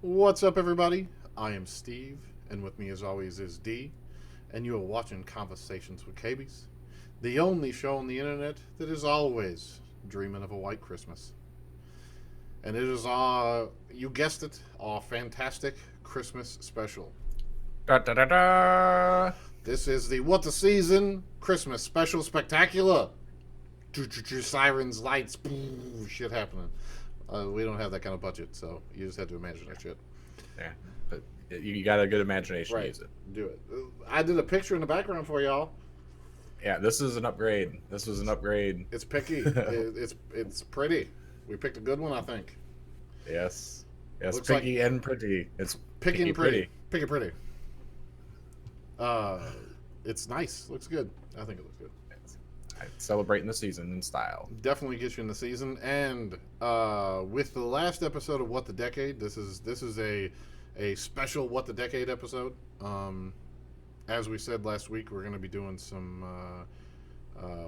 What's up, everybody? I am Steve, and with me, as always, is D, and you are watching Conversations with Cabys, the only show on the internet that is always dreaming of a white Christmas. And it is you guessed it, our fantastic Christmas special. Da, da, da, da. This is the What the Season Christmas Special Spectacular. Sirens, lights, shit happening. We don't have that kind of budget, so you just had to imagine that shit. Yeah, but you got a good imagination. Right. Use it. Do it. I did a picture in the background for y'all. Yeah, this is an upgrade. This was an upgrade. It's picky. It's pretty. We picked a good one, I think. Yes. Yes, Looks picky and pretty. It's Picky and pretty. Picky pretty. It's nice. Looks good. I think it looks good. It's celebrating the season in style. Definitely gets you in the season. And with the last episode of What the Decade, this is a special What the Decade episode. As we said last week, we're going to be doing some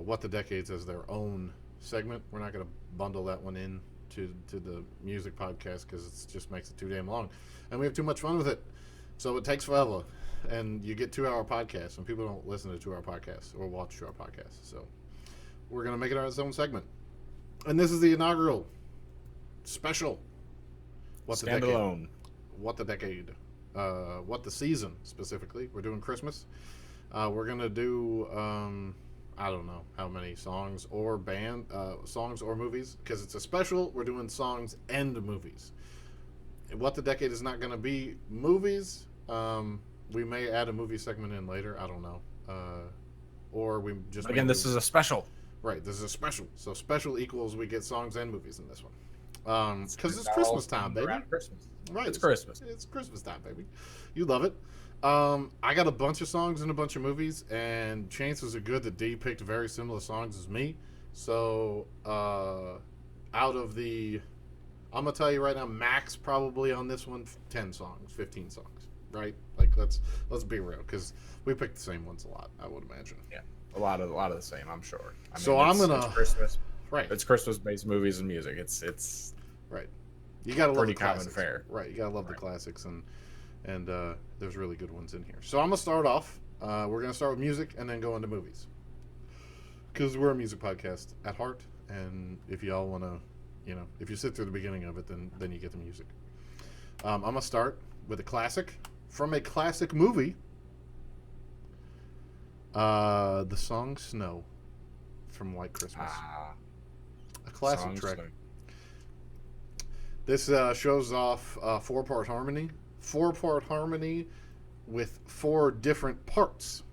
What the Decades as their own segment. We're not going to bundle that one in to the music podcast because it just makes it too damn long, and we have too much fun with it. So it takes forever, and you get 2-hour podcasts, and people don't listen to 2-hour podcasts or watch 2-hour podcasts. So we're going to make it our own segment, and this is the inaugural special. What the Decade? Standalone. What the Decade? What the Season specifically? We're doing Christmas. We're gonna do I don't know how many songs or songs or movies, because it's a special. We're doing songs and movies. What the Decade is not gonna be movies. We may add a movie segment in later. I don't know. Or we just Again, this is a special. Right. This is a special. So special equals we get songs and movies in this one. Because it's all Christmas time, baby. around Christmas. Right. It's Christmas. It's Christmas time, baby. You love it. I got a bunch of songs and a bunch of movies, and chances are good that D picked very similar songs as me. So, out of I'm gonna tell you right now, max probably on this one, 10 songs, 15 songs, right? Like let's be real, because we picked the same ones a lot, I would imagine. Yeah, a lot of the same. I'm sure. It's Christmas. Right. It's Christmas-based movies and music. It's right. You gotta love pretty the common classics. fare. Right. You gotta love the classics, and there's really good ones in here. So I'm gonna start off. We're gonna start with music and then go into movies, because we're a music podcast at heart. And if y'all wanna, if you sit through the beginning of it, then you get the music. I'm gonna start with a classic from a classic movie. The song "Snow" from White Christmas. A classic track. This shows off 4-part harmony. 4-part harmony with 4 different parts.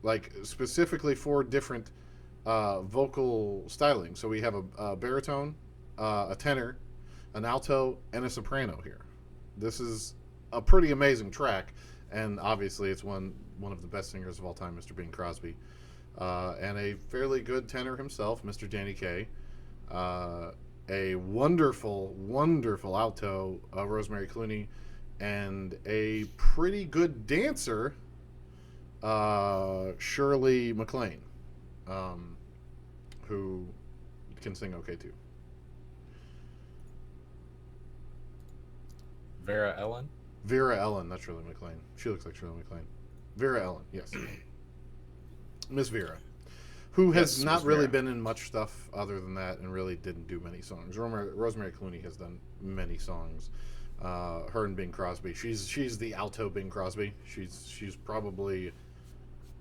Like, specifically 4 different vocal styling. So we have a baritone, a tenor, an alto, and a soprano here. This is a pretty amazing track. And obviously it's one of the best singers of all time, Mr. Bing Crosby. And a fairly good tenor himself, Mr. Danny Kaye. A wonderful, wonderful alto, Rosemary Clooney, and a pretty good dancer, Shirley MacLaine, who can sing okay too. Vera Ellen, not Shirley MacLaine. She looks like Shirley MacLaine. Vera Ellen, yes. Miss Vera. Who has not really been in much stuff other than that, and really didn't do many songs. Rosemary Clooney has done many songs. Her and Bing Crosby. She's the alto Bing Crosby. She's probably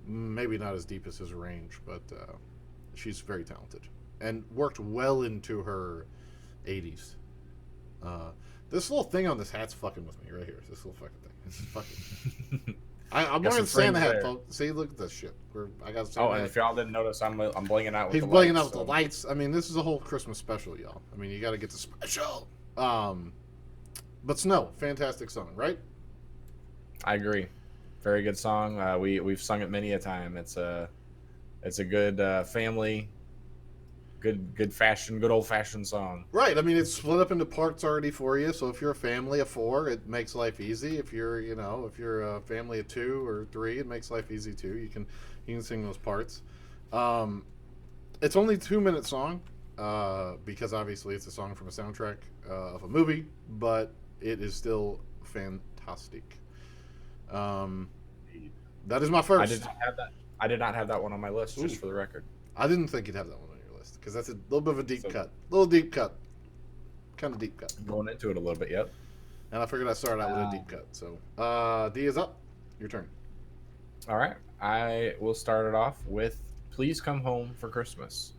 maybe not as deep as his range, but she's very talented and worked well into her 80s. This little thing on this hat's fucking with me right here. This little fucking thing. It's fucking. I'm wearing Santa hat, folks. See, look at this shit. I got. Oh, and if y'all didn't notice, I'm blinging out with He's the lights. He's blinging out with the lights. I mean, this is a whole Christmas special, y'all. I mean, you got to get the special. But Snow, fantastic song, right? I agree. Very good song. We've sung it many a time. It's a good family. Good old fashioned song. Right. I mean, it's split up into parts already for you. So if you're a family of 4, it makes life easy. If you're a family of 2 or 3, it makes life easy too. You can sing those parts. It's only a 2-minute song, because obviously it's a song from a soundtrack of a movie, but it is still fantastic. That is my first. I did not have that. I did not have that one on my list, just Ooh. for the record. I didn't think you'd have that one on your list because that's a little bit of a deep So- cut. Little deep cut. Kind of deep cut. Going into it a little bit, yep. And I figured I'd start out with a deep cut. So, D is up. Your turn. All right. I will start it off with Please Come Home for Christmas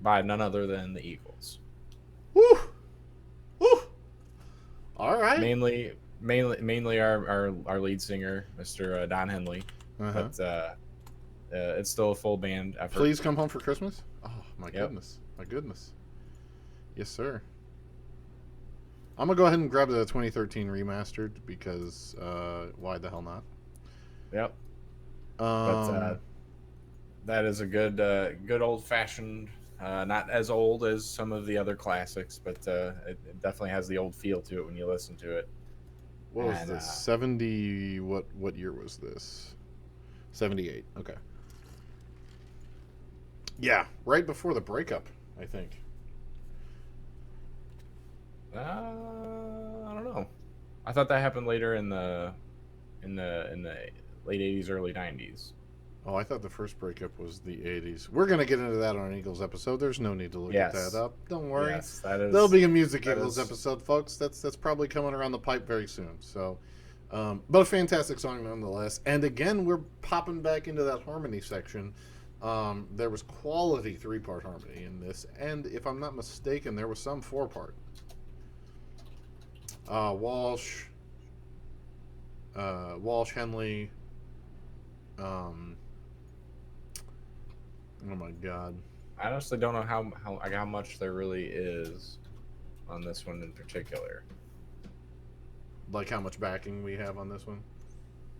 by none other than the Eagles. Woo! Woo! All right. Mainly our lead singer, Mr. Don Henley. Uh-huh. But it's still a full band effort. Please Come Home for Christmas? Oh, my Yep. goodness. My goodness. Yes, sir. I'm going to go ahead and grab the 2013 remastered because why the hell not? Yep. But that is a good old-fashioned, not as old as some of the other classics, but it definitely has the old feel to it when you listen to it. What was this? 70... What year was this? 78. Okay. Yeah, right before the breakup, I think. I don't know. I thought that happened later in the late 80s, early 90s. Oh, I thought the first breakup was the 80s. We're going to get into that on an Eagles episode. There's no need to look at that up. Don't worry. Yes, that is, there'll be a Music Eagles episode, folks. That's probably coming around the pipe very soon. So, but a fantastic song nonetheless. And again, we're popping back into that harmony section. There was quality 3-part harmony in this. And if I'm not mistaken, there was some 4-part. Walsh, Henley. Oh my God! I honestly don't know how much there really is on this one in particular. Like how much backing we have on this one?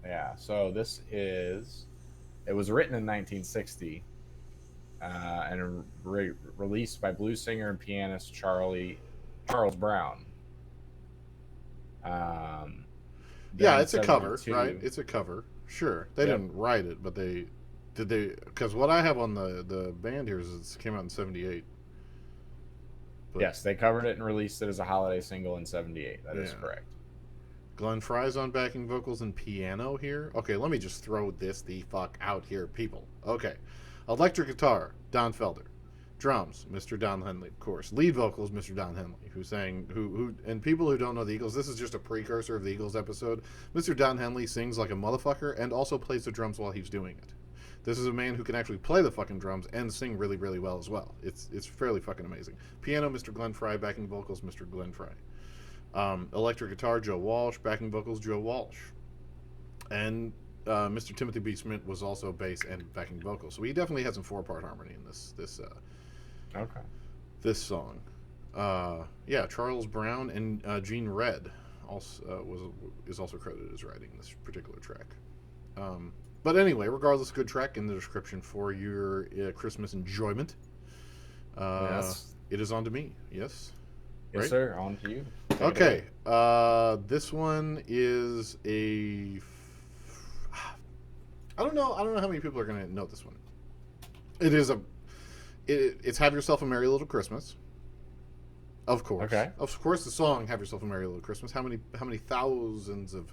Yeah. So it was written in 1960, and released by blues singer and pianist Charles Brown. Yeah, it's a cover, right? It's a cover. Sure, they didn't write it, but they because what I have on the band here is it came out in 78. But, yes, they covered it and released it as a holiday single in 78. That is correct. Glenn Frey's on backing vocals and piano here. Okay, let me just throw this the fuck out here, people. Okay, electric guitar, Don Felder. Drums, Mr. Don Henley, of course. Lead vocals, Mr. Don Henley, who and people who don't know the Eagles, this is just a precursor of the Eagles episode. Mr. Don Henley sings like a motherfucker and also plays the drums while he's doing it. This is a man who can actually play the fucking drums and sing really, really well as well. It's fairly fucking amazing. Piano, Mr. Glenn Frey. Backing vocals, Mr. Glenn Frey. Electric guitar, Joe Walsh. Backing vocals, Joe Walsh. And Mr. Timothy B. Smith was also bass and backing vocals. So he definitely had some 4-part harmony in this song. Yeah, Charles Brown and Gene Redd is also credited as writing this particular track. But anyway, regardless, good track in the description for your Christmas enjoyment. Yes. It is on to me. Yes. Yes, right? sir. On to you. Okay. This one is a. I don't know how many people are going to know this one. It's "Have Yourself a Merry Little Christmas." Of course. Okay. Of course, the song "Have Yourself a Merry Little Christmas." How many thousands of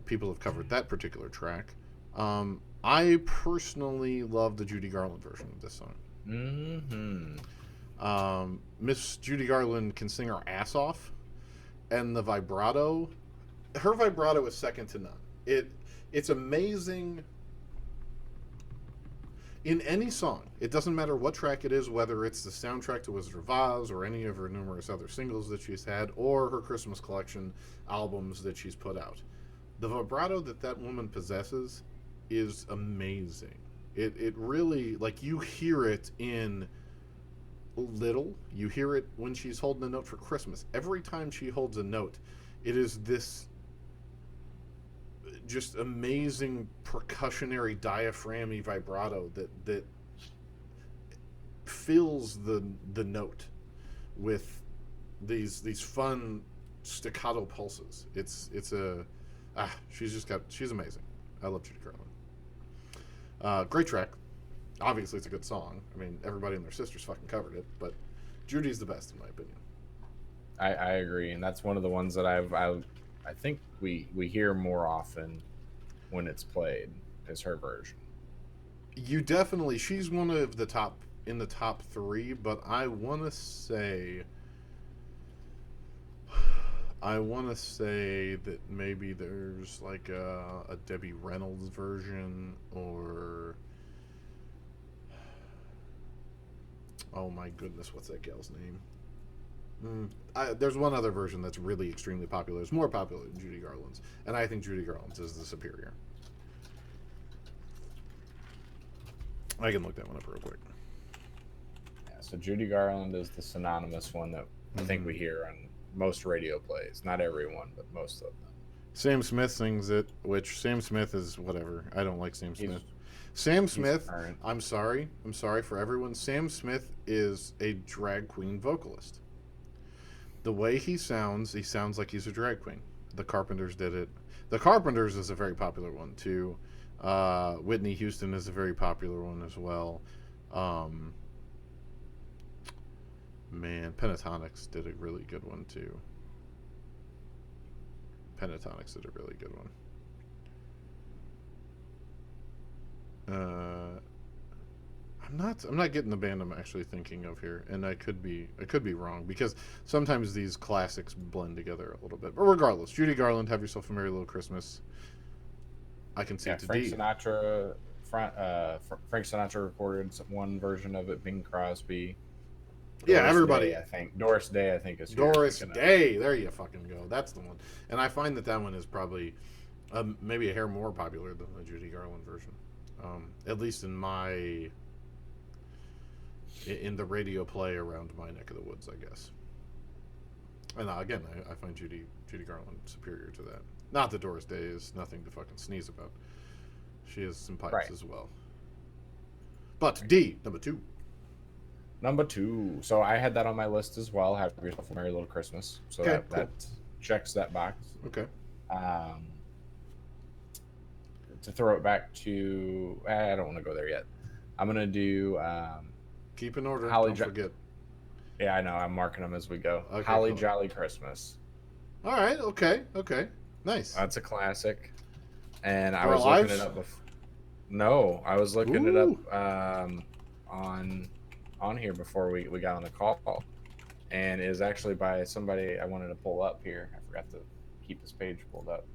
people have covered that particular track? I personally love the Judy Garland version of this song. Mm-hmm. Miss Judy Garland can sing her ass off, and the vibrato, her vibrato is second to none. It's amazing. In any song, it doesn't matter what track it is, whether it's the soundtrack to Wizard of Oz or any of her numerous other singles that she's had, or her Christmas collection albums that she's put out. The vibrato that woman possesses is amazing. It really, like, you hear it in Little. You hear it when she's holding a note for Christmas. Every time she holds a note, it is this just amazing percussionary diaphragmy vibrato that fills the note with these fun staccato pulses. She's amazing. I love Judy Garland. Great track. Obviously, it's a good song. I mean, everybody and their sisters fucking covered it, but Judy's the best in my opinion. I agree, and that's one of the ones that I think we hear more often when it's played is her version. You definitely, she's one of the top in the top three, but I want to say that maybe there's like a Debbie Reynolds version, or oh my goodness, what's that gal's name? There's one other version that's really extremely popular. It's more popular than Judy Garland's, and I think Judy Garland's is the superior. I can look that one up real quick. Yeah, so Judy Garland is the synonymous one that I think we hear on most radio plays. Not everyone, but most of them. Sam Smith sings it, which Sam Smith is whatever. I don't like Sam Smith. Sam He's Smith, current. I'm sorry for everyone. Sam Smith is a drag queen vocalist. The way he sounds like he's a drag queen. The Carpenters did it. The Carpenters is a very popular one too. Whitney Houston is a very popular one as well. Man, Pentatonics did a really good one too. Pentatonics did a really good one. I'm not getting the band I'm actually thinking of here, and I could be wrong, because sometimes these classics blend together a little bit. But regardless, Judy Garland, "Have Yourself a Merry Little Christmas." I can see it to Frank D. Sinatra. Frank Sinatra recorded one version of it. Bing Crosby. Yeah, everybody. Day, I think Doris Day. I think is Doris Day. There you fucking go. That's the one. And I find that one is probably maybe a hair more popular than the Judy Garland version. At least in the radio play around my neck of the woods, I guess. And again, I find Judy Garland superior to that. Not that Doris Day is nothing to fucking sneeze about. She has some pipes as well. But D, number two. Number two. So I had that on my list as well. Have Yourself a Merry Little Christmas. So okay, that checks that box. Okay. To throw it back to, I don't want to go there yet. I'm gonna do. Keep in order. Don't forget. Yeah, I know. I'm marking them as we go. Okay, Holly cool. Jolly Christmas. All right. Okay. Nice. That's a classic. And I For was looking it up. No, I was looking it up on here before we got on the call, and it is actually by somebody I wanted to pull up here. I forgot to keep this page pulled up.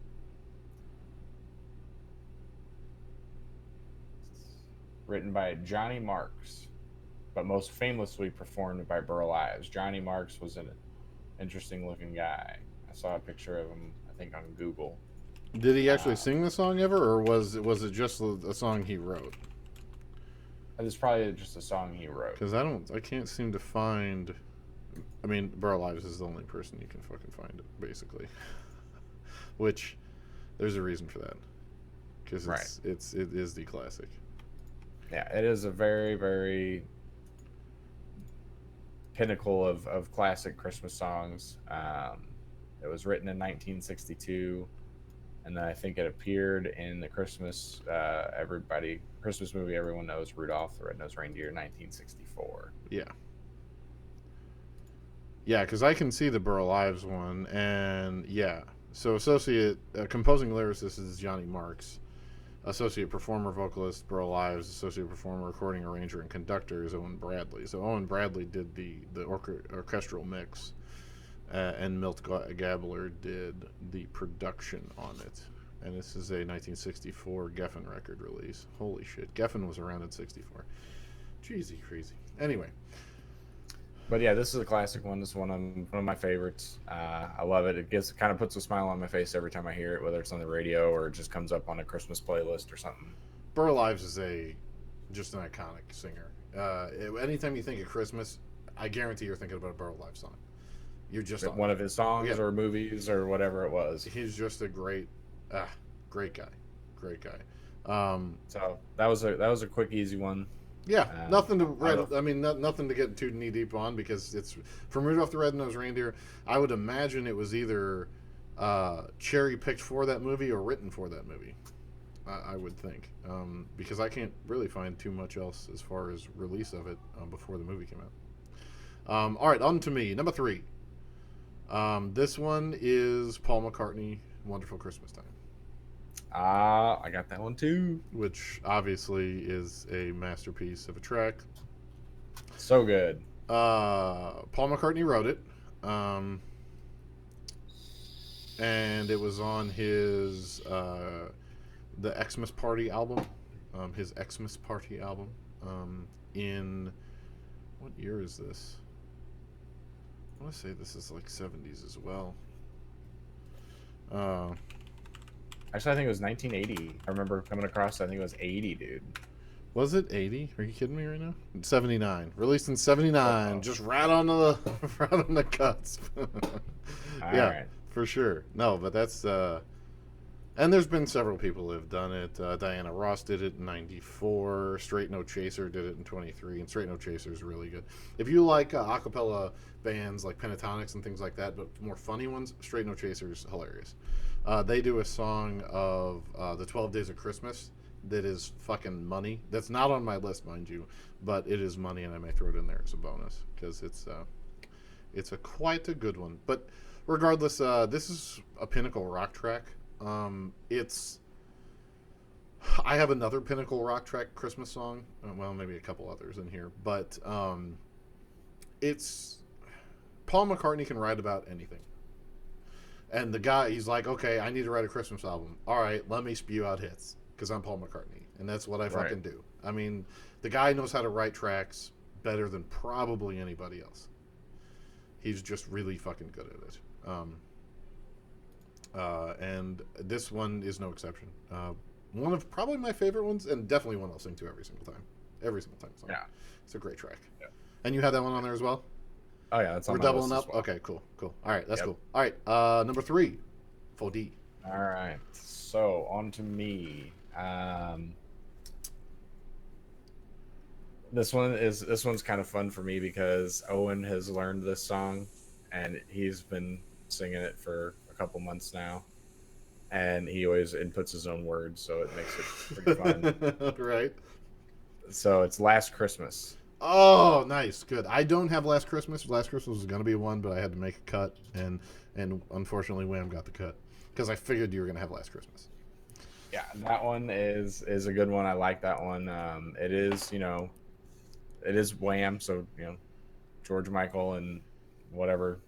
Written by Johnny Marks, but most famously performed by Burl Ives. Johnny Marks was an interesting looking guy. I saw a picture of him, I think, on Google. Did he actually sing the song ever, or was it just a song he wrote? It's probably just a song he wrote. Because I can't seem to find. I mean, Burl Ives is the only person you can fucking find it, basically. Which, there's a reason for that. Because it is the classic. Yeah, it is a very, very pinnacle of classic Christmas songs. It was written in 1962, and then I think it appeared in the Christmas movie everyone knows, Rudolph the Red-Nosed Reindeer, 1964. Yeah. Yeah, because I can see the Burl Ives one, and yeah. So associate composing lyricist is Johnny Marks. Associate performer vocalist Burl Ives. Associate performer, recording arranger, and conductor is Owen Bradley. So Owen Bradley did the orchestral mix, and Milt Gabler did the production on it. And this is a 1964 Geffen record release. Holy shit, Geffen was around in '64. Jeezy crazy. Anyway. But yeah, this is a classic one. This is one of my favorites. I love it. It kind of puts a smile on my face every time I hear it, whether it's on the radio or it just comes up on a Christmas playlist or something. Burl Ives is just an iconic singer. Anytime you think of Christmas, I guarantee you're thinking about a Burl Ives song. You're just one of his songs or movies or whatever it was. He's just a great guy. Great guy. So that was a quick, easy one. Yeah, nothing to get too knee deep on, because it's from Rudolph the Red-Nosed Reindeer. I would imagine it was either cherry picked for that movie or written for that movie. I would think, because I can't really find too much else as far as release of it before the movie came out. All right, on to me. Number 3. This one is Paul McCartney, "Wonderful Christmas Time," I got that one too. which obviously is a masterpiece of a track. So good. Paul McCartney wrote it, and it was on his the Xmas Party album, his Xmas Party album. In what year is this? I want to say this is like 70s as well. Uh, Actually, I think it was 1980. I remember coming across. I think it was 80, dude. was it 80? Are you kidding me right now? 79. Released in 79. Oh. Just right on the right on the cusp. All Yeah, right. for sure. No, but that's and there's been several people who have done it. Diana Ross did it in 94. Straight No Chaser did it in 23. And Straight No Chaser is really good. If you like a cappella bands like Pentatonics and things like that, but more funny ones, Straight No Chaser is hilarious. They do a song of the 12 Days of Christmas that is fucking money. That's not on my list, mind you, but it is money, and I may throw it in there as a bonus because it's quite a good one. But regardless, this is a pinnacle rock track. It's I have another pinnacle rock track Christmas song. Well, maybe a couple others in here, but it's Paul McCartney can write about anything. And the guy, he's like, okay, I need to write a Christmas album. All right, let me spew out hits because I'm Paul McCartney, and that's what I fucking do. I mean, the guy knows how to write tracks better than probably anybody else. He's just really fucking good at it. And this one is no exception. One of probably my favorite ones, and definitely one I'll sing to every single time. Every single time. So Yeah. it's a great track. Yeah. And you had that one on there as well? Oh yeah, that's on We're my doubling list up? as well. Okay, cool. All right, that's Yep. cool. All right, number 3, 4D. All right. So on to me. This one's kind of fun for me because Owen has learned this song, and he's been singing it for a couple months now, and he always inputs his own words, so it makes it pretty fun. Right. So it's "Last Christmas." Oh, nice, good. I don't have Last Christmas. Last Christmas was gonna be one, but I had to make a cut, and unfortunately, Wham got the cut because I figured you were gonna have Last Christmas. Yeah, that one is a good one. I like that one. It is, it is Wham, so George Michael and whatever.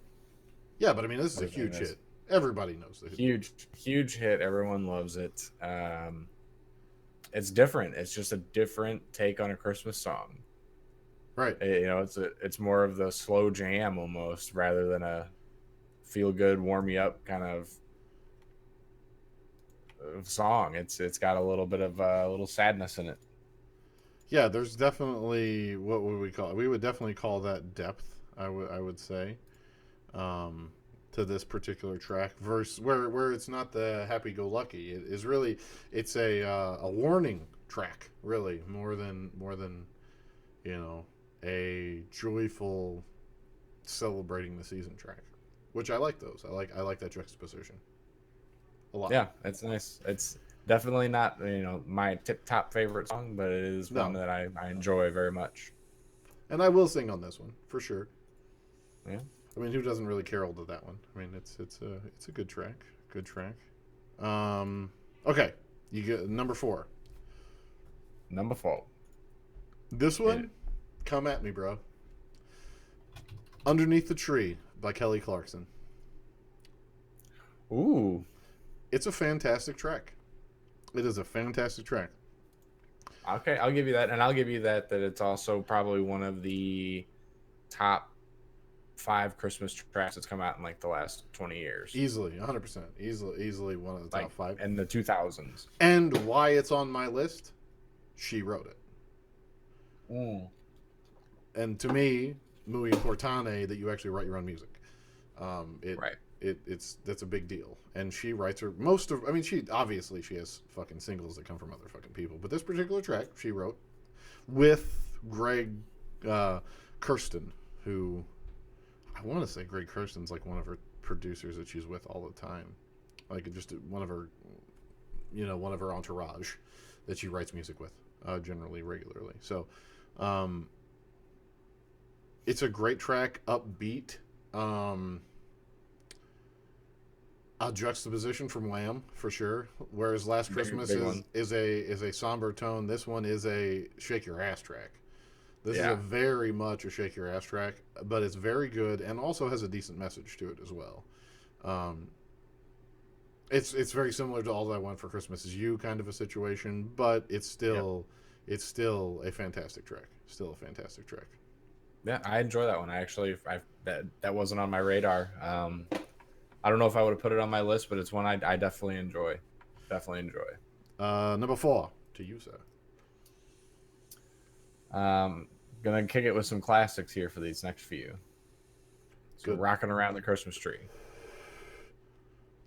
Yeah, but I mean, this is a huge hit. Everybody knows the Huge hit. Everyone loves it. It's different. It's just a different take on a Christmas song. Right. It's more of the slow jam almost rather than a feel good, warm you up kind of song. It's got a little bit of a little sadness in it. Yeah, there's definitely, what would we call it? We would definitely call that depth. I would say, to this particular track, verse where it's not the happy go lucky. It is really, it's a warning track, really, more than a joyful celebrating the season track, which I like those. I like that juxtaposition a lot. Yeah, it's nice. It's definitely not my top favorite song, but it is one that I enjoy very much. And I will sing on this one for sure. Yeah. I mean, who doesn't really carol to that one? I mean, it's a good track. Good track. Okay, you get number 4. Number 4. This one, come at me, bro. Underneath the Tree by Kelly Clarkson. Ooh. It's a fantastic track. It is a fantastic track. Okay, I'll give you that, and I'll give you that it's also probably one of the top 5 Christmas tracks that's come out in like the last 20 years. Easily, 100%. Easily one of the top 5. In the 2000s. And why it's on my list, she wrote it. And to me, muy importante that you actually write your own music. Right. That's a big deal. And she writes her most of. I mean, she has fucking singles that come from other fucking people, but this particular track she wrote with Greg Kirsten, who I want to say Greg Kirsten's like one of her producers that she's with all the time, like just one of her entourage that she writes music with generally regularly. So it's a great track, upbeat. a juxtaposition from Lamb for sure. Whereas Last Christmas big one. is a somber tone. This one is a shake your ass track. This is Yeah. a very much a shake your ass track, but it's very good and also has a decent message to it as well. Um, it's very similar to All I Want for Christmas Is You kind of a situation, but it's still a fantastic track. Still a fantastic track. Yeah, I enjoy that one. That wasn't on my radar. I don't know if I would have put it on my list, but it's one I definitely enjoy. Definitely enjoy. Number 4 to you, sir. Gonna kick it with some classics here for these next few. So Good. Rocking Around the Christmas Tree.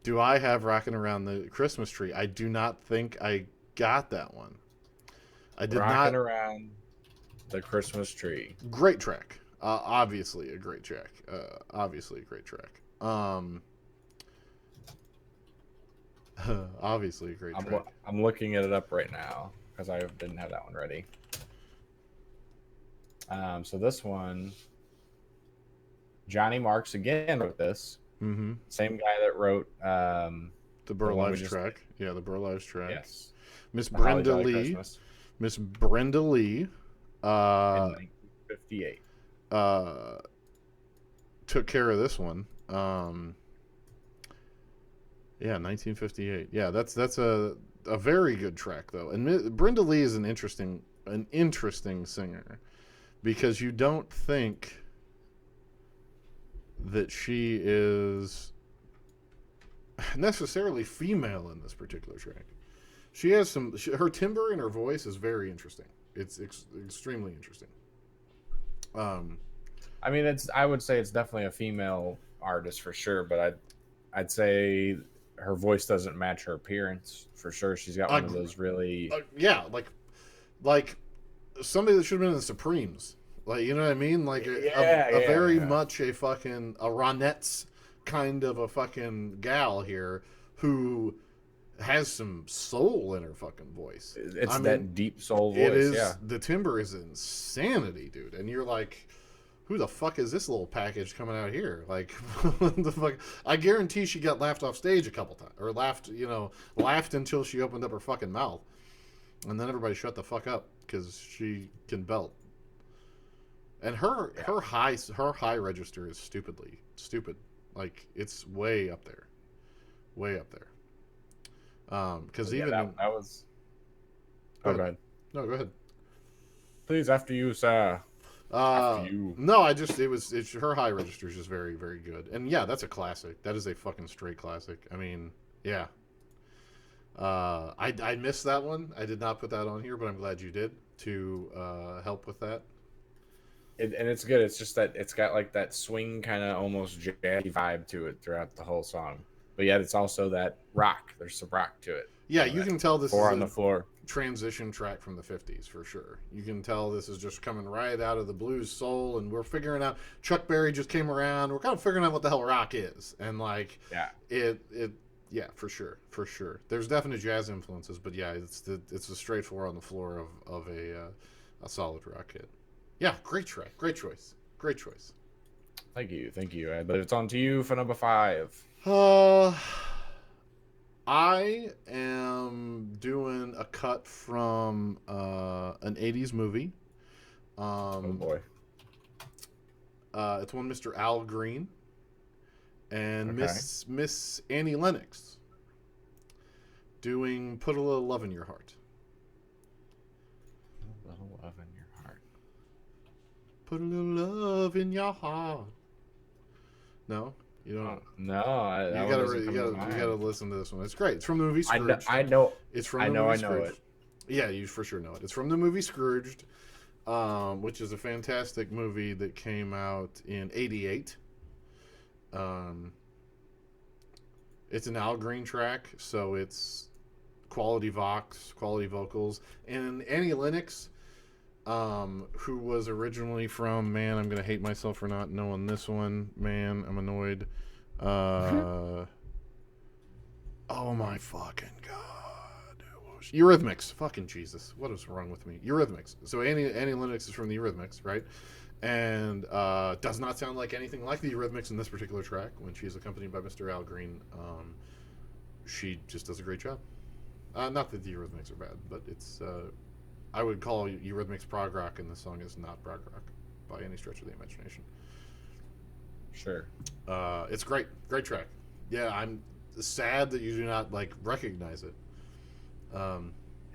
Do I have Rocking Around the Christmas Tree? I do not think I got that one. I did Rocking not. Around the Christmas Tree. Great track. Obviously a great track. Obviously a great track. Obviously a great track. I'm looking it up right now because I didn't have that one ready. So this one, Johnny Marks again wrote this. Mm-hmm. Same guy that wrote the Burl Ives track. Yeah, the Burl Ives track. Yes. Miss Brenda Lee. Miss Brenda Lee. In 1958. Took care of this one. Yeah, 1958. Yeah, that's a very good track though. And Brenda Lee is an interesting singer because you don't think that she is necessarily female in this particular track. She has her timbre and her voice is very interesting. It's extremely interesting. I mean, I would say it's definitely a female artist for sure, but I'd say her voice doesn't match her appearance for sure. She's got one of those really yeah, like somebody that should have been in the Supremes. Like, you know what I mean? Like a very much a fucking a Ronettes kind of a fucking gal here who has some soul in her fucking voice. It's that deep soul voice. It is. Yeah. The timbre is insanity, dude. And you're like, who the fuck is this little package coming out here? Like, what the fuck? I guarantee she got laughed off stage a couple times, or laughed until she opened up her fucking mouth, and then everybody shut the fuck up because she can belt. And her high register is stupid. Like, it's way up there. Because even that was. Go ahead. No, go ahead. Please, after you, sir. After you. No, it's her high register is just very, very good. And yeah, that's a classic. That is a fucking straight classic. I mean, yeah. I missed that one. I did not put that on here, but I'm glad you did to help with that. And it's good. It's just that it's got like that swing kind of almost jazzy vibe to it throughout the whole song. But yet it's also that rock. There's some rock to it. Yeah, you can tell this is on the floor transition track from the 50s for sure. You can tell this is just coming right out of the blues soul, and we're figuring out. Chuck Berry just came around. We're kind of figuring out what the hell rock is, and like yeah, for sure. There's definite jazz influences, but yeah, it's a straight four on the floor of a solid rock hit. Yeah, great track, great choice. Thank you. But it's on to you for number 5. I am doing a cut from an 80s movie. Oh boy. It's one Mr. Al Green and Miss Annie Lennox doing Put a Little Love in Your Heart. A little love in your heart. Put a little love in your heart. No? You don't. No, you gotta listen to this one. It's great. It's from the movie Scrooged. I know. It's from the movie Scrooged. Yeah, you for sure know it. It's from the movie Scrooged, which is a fantastic movie that came out in '88. It's an Al Green track, so it's quality vox, quality vocals, and Annie Lennox, who was originally from, man, I'm gonna hate myself for not knowing this one. Man, I'm annoyed. Oh my fucking god. Eurythmics. Fucking Jesus. What is wrong with me? Eurythmics. So Annie Lennox is from the Eurythmics, right? and does not sound like anything like the Eurythmics in this particular track. When she's accompanied by Mr. Al Green, she just does a great job. Not that the Eurythmics are bad, but it's I would call Eurythmics prog rock, and this song is not prog rock by any stretch of the imagination. Sure. It's great track. Yeah, I'm sad that you do not like recognize it.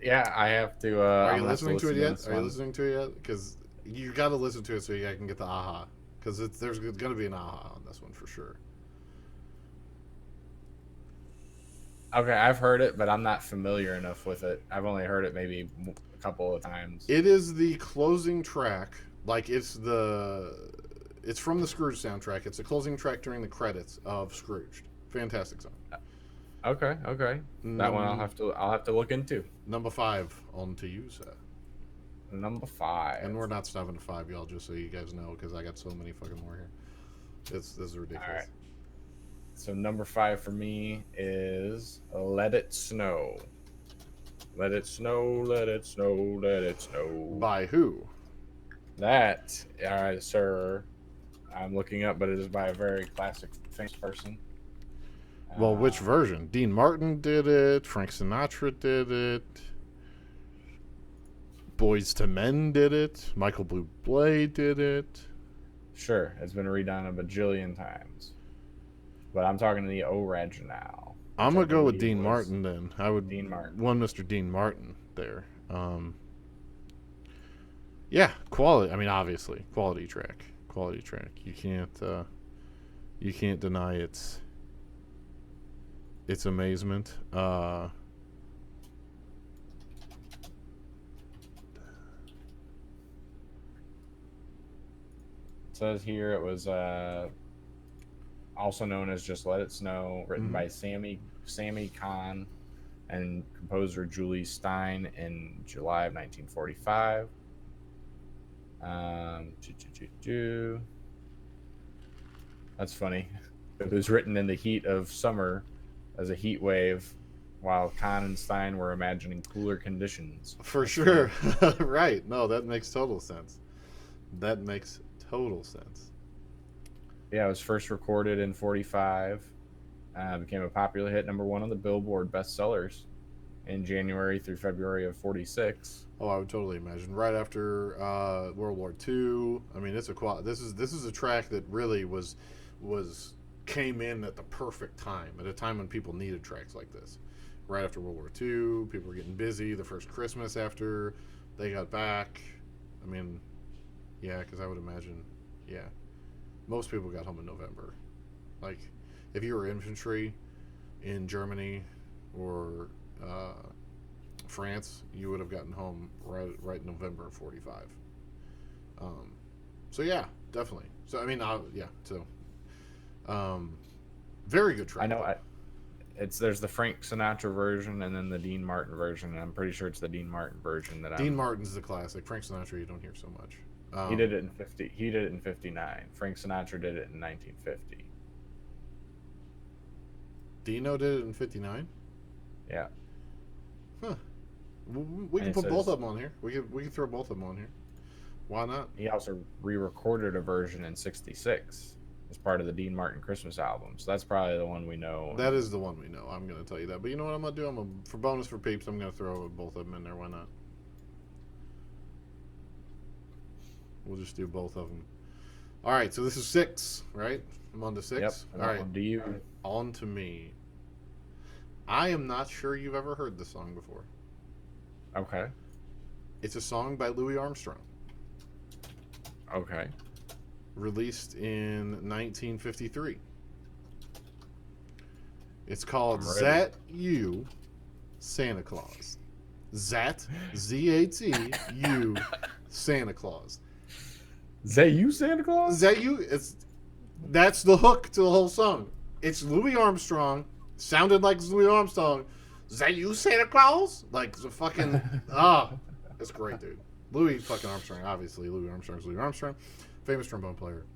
Yeah, I have to. Are you listening to it yet? Are you listening to it yet? Because you got to listen to it so you can get the aha. Because there's going to be an aha on this one for sure. Okay, I've heard it, but I'm not familiar enough with it. I've only heard it maybe a couple of times. It is the closing track. Like it's from the Scrooge soundtrack. It's the closing track during the credits of Scrooged. Fantastic song. Okay. That one I'll have to look into. Number 5, on to you, sir. Number 5. And we're not stopping at 5, y'all, just so you guys know, because I got so many fucking more here. This is ridiculous. All right. So number 5 for me is Let It Snow. Let it snow, let it snow, let it snow. By who? That, sir, I'm looking up, but it is by a very classic, famous person. Well, which version? Dean Martin did it. Frank Sinatra did it. Boyz II Men did it. Michael Bublé did it. Sure, it's been redone a bajillion times. But I'm talking to the original. I'm going to go with Dean Martin then. I would Dean Martin. One Mr. Dean Martin there. Yeah, quality. I mean, obviously, quality track. Quality track. You can't deny its amazement. It says here it was also known as Just Let It Snow, written by Sammy Kahn and composer Julie Stein in July of 1945. That's funny. It was written in the heat of summer as a heat wave, while Kahn and Stein were imagining cooler conditions. For sure. Right. No, that makes total sense. That makes total sense. Yeah, it was first recorded in 1945. Became a popular hit, number 1 on the Billboard bestsellers in January through February of 1946. Oh, I would totally imagine. Right after World War II. I mean, this is a track that really came in at the perfect time, at a time when people needed tracks like this. Right after World War II, people were getting busy. The first Christmas after they got back. I mean, yeah, because I would imagine, yeah, most people got home in November. Like, if you were infantry in Germany or France, you would have gotten home right in November of 1945. So yeah, definitely. So I mean, yeah. So, very good track. I know. There's the Frank Sinatra version and then the Dean Martin version. And I'm pretty sure it's the Dean Martin version that Dean Martin's the classic. Frank Sinatra, you don't hear so much. He did it in 1959. Frank Sinatra did it in 1950. Dino did it in 1959. Yeah. Huh. We can put both of them on here. We can throw both of them on here. Why not? He also re-recorded a version in 1966 as part of the Dean Martin Christmas album. So that's probably the one we know. That is the one we know. I'm going to tell you that. But you know what I'm going to do? For bonus for peeps, I'm going to throw both of them in there. Why not? We'll just do both of them. All right, so this is 6, right? I'm on to 6. Yep. All right. Do you? On to me. I am not sure you've ever heard this song before. Okay. It's a song by Louis Armstrong. Okay. Released in 1953. It's called Zat You, Santa Claus. Zat, Z-A-T-U, Santa Claus. Is that you, Santa Claus? Is that you? That's the hook to the whole song. It's Louis Armstrong. Sounded like Louis Armstrong. Is that you, Santa Claus? Like the fucking it's great, dude. Louis fucking Armstrong, obviously. Louis Armstrong's Louis Armstrong, famous trombone player.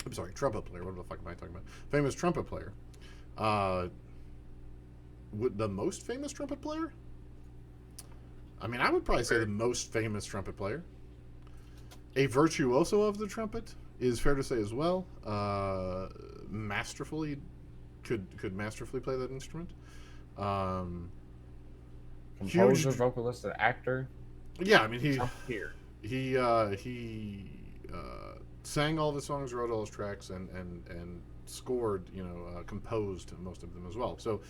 I'm sorry, trumpet player. What the fuck am I talking about? Famous trumpet player. The most famous trumpet player? I mean, I would probably say the most famous trumpet player. A virtuoso of the trumpet is fair to say as well. Masterfully could masterfully play that instrument. Um, Composer, huge. vocalist, and actor. Yeah, I mean Trumpeter. he sang all the songs, wrote all his tracks, and scored. Composed most of them as well. So,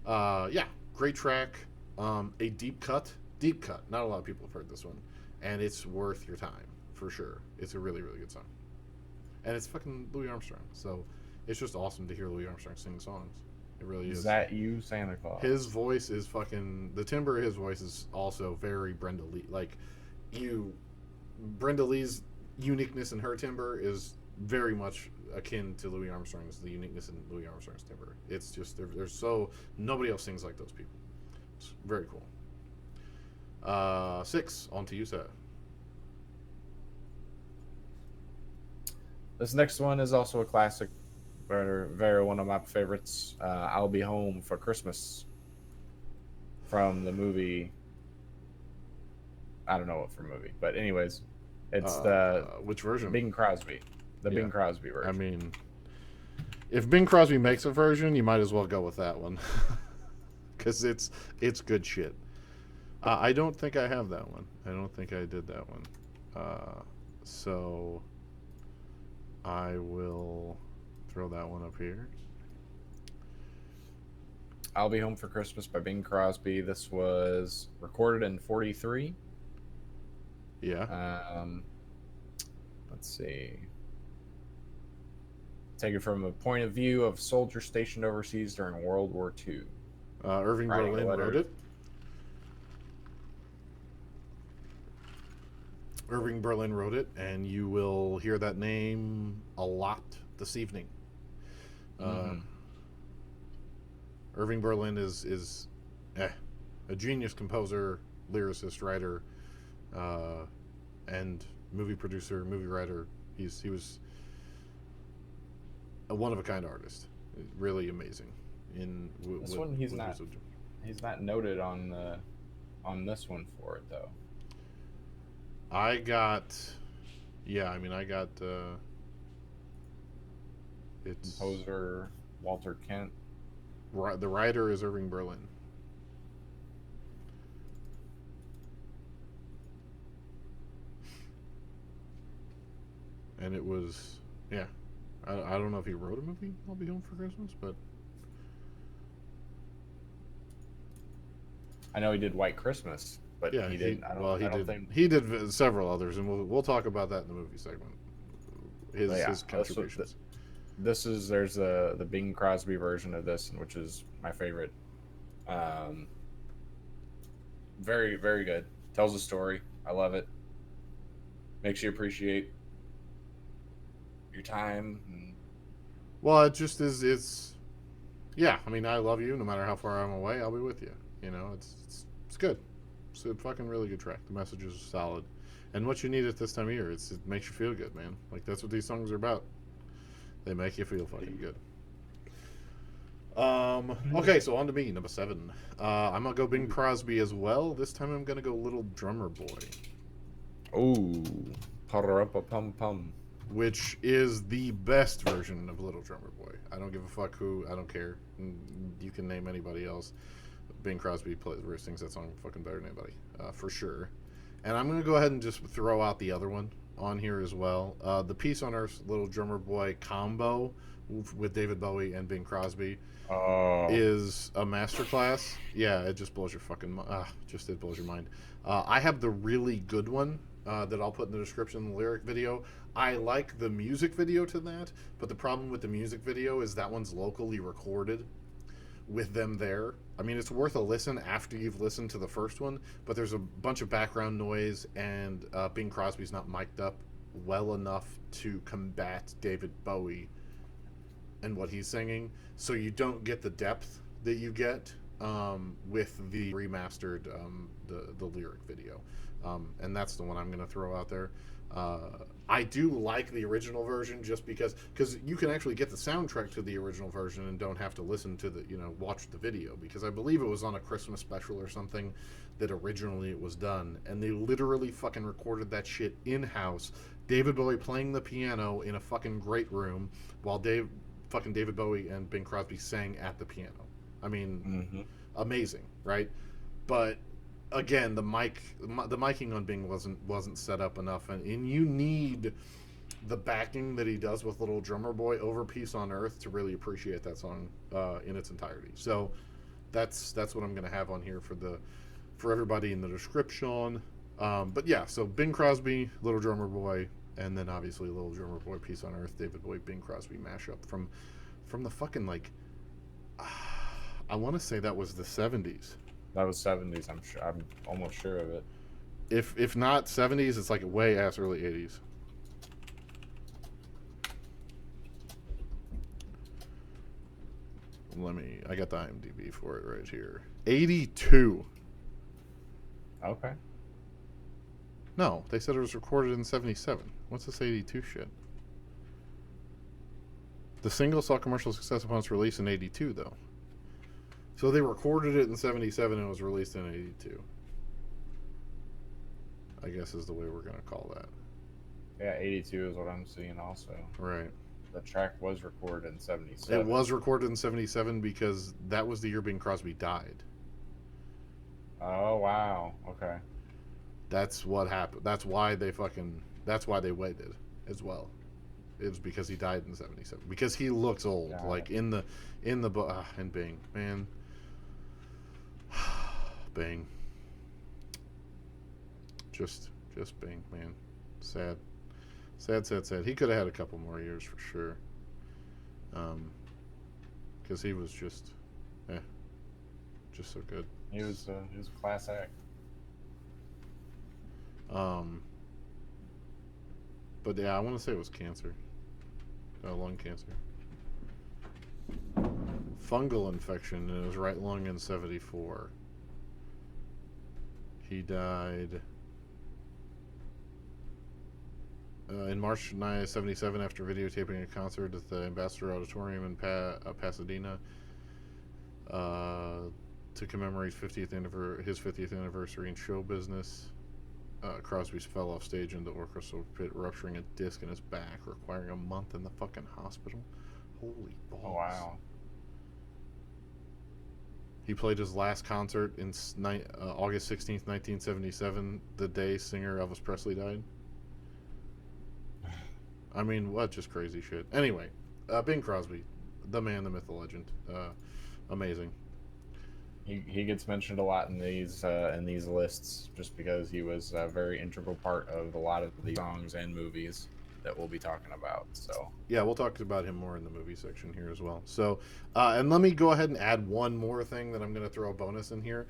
yeah, great track. A deep cut. Deep cut. Not a lot of people have heard this one, and it's worth your time for sure. It's a really really good song, and it's fucking Louis Armstrong. So, it's just awesome to hear Louis Armstrong sing songs. It really is. Is that you, Santa Claus? His voice is fucking. The timbre of his voice is also very Brenda Lee. Like, Brenda Lee's uniqueness in her timbre is very much akin to Louis Armstrong's. The uniqueness in Louis Armstrong's timbre. It's just there's so nobody else sings like those people. It's very cool. 6 on to you, sir. This next one is also a classic. Very one of my favorites. I'll Be Home for Christmas, from the movie. I don't know what for movie, but anyways, it's the which version? Bing Crosby, Bing Crosby version. I mean, if Bing Crosby makes a version, you might as well go with that one, because it's good shit. I don't think I have that one. I don't think I did that one. So I will throw that one up here. I'll Be Home for Christmas by Bing Crosby. This was recorded in 43. Yeah. Let's see. Taken from a point of view of soldiers stationed overseas during World War II. Irving Berlin wrote it. Irving Berlin wrote it, and you will hear that name a lot this evening. Irving Berlin is a genius composer, lyricist, writer, and movie producer, movie writer. He was a one of a kind artist, really amazing. This one he's not noted on this one for it though. I got it's composer Walter Kent. The writer is Irving Berlin. And it was, yeah. I don't know if he wrote a movie, I'll Be Home for Christmas, but I know he did White Christmas, but yeah, he didn't. He did several others, and we'll talk about that in the movie segment. His contributions. There's the Bing Crosby version of this, which is my favorite. Very, very good. Tells a story. I love it. Makes you appreciate your time. Well, it just is. It's yeah. I mean, I love you. No matter how far I'm away, I'll be with you. It's good. It's a fucking really good track. The message is solid, and what you need at this time of year, it makes you feel good, man. Like that's what these songs are about. They make you feel fucking good. Okay, so on to me, number 7. I'm gonna go Bing Crosby as well. This time I'm gonna go Little Drummer Boy. Oh, pum pum. Which is the best version of Little Drummer Boy. I don't give a fuck who. I don't care. You can name anybody else. Bing Crosby sings that song fucking better than anybody, for sure. And I'm gonna go ahead and just throw out the other one on here as well. The Peace on Earth Little Drummer Boy combo with David Bowie and Bing Crosby is a masterclass. Yeah, it just blows your fucking it blows your mind. I have the really good one that I'll put in the description, the lyric video. I like the music video to that, but the problem with the music video is that one's locally recorded with them there. I mean, it's worth a listen after you've listened to the first one, but there's a bunch of background noise, and Bing Crosby's not mic'd up well enough to combat David Bowie and what he's singing, so you don't get the depth that you get with the remastered the lyric video, and that's the one I'm going to throw out there. I do like the original version just because you can actually get the soundtrack to the original version and don't have to listen to watch the video, because I believe it was on a Christmas special or something that originally it was done, and they literally fucking recorded that shit in-house David Bowie playing the piano in a fucking great room while David Bowie and Bing Crosby sang at the piano. I mean, amazing, right? But again, the miking on Bing wasn't set up enough, and you need the backing that he does with Little Drummer Boy over Peace on Earth to really appreciate that song in its entirety. So that's what I'm going to have on here for everybody in the description. But yeah, so Bing Crosby, Little Drummer Boy, and then obviously Little Drummer Boy, Peace on Earth, David Bowie, Bing Crosby mashup from the fucking, like, I want to say that was the 70s. That was 70s. I'm almost sure of it. If not 70s, it's like way ass early 80s. I got the IMDb for it right here. 82. Okay. No, they said it was recorded in 77. What's this 82 shit? The single saw commercial success upon its release in 82, though. So they recorded it in 77 and it was released in 82. I guess is the way we're going to call that. Yeah, 82 is what I'm seeing also. Right. The track was recorded in 77. It was recorded in 77 because that was the year Bing Crosby died. Oh, wow. Okay. That's what happened. That's why they waited as well. It was because he died in 77. Because he looks old. Got like it. in Bing, man. Bing. Just Bing, man. Sad. Sad. He could have had a couple more years for sure. Because he was just so good. He was a class act. But yeah, I want to say it was cancer. Lung cancer. Fungal infection in his right lung in 74. He died in March 1977 after videotaping a concert at the Ambassador Auditorium in Pasadena to commemorate his 50th anniversary in show business. Crosby fell off stage into the orchestral pit, rupturing a disc in his back, requiring a month in the fucking hospital. Holy balls. Oh, wow. He played his last concert in August 16th, 1977, the day singer Elvis Presley died. I mean, what? Just crazy shit. Anyway, Bing Crosby, the man, the myth, the legend. Amazing. He gets mentioned a lot in these lists just because he was a very integral part of a lot of the songs and movies that we'll be talking about. So yeah, we'll talk about him more in the movie section here as well. So and let me go ahead and add one more thing that I'm going to throw a bonus in here.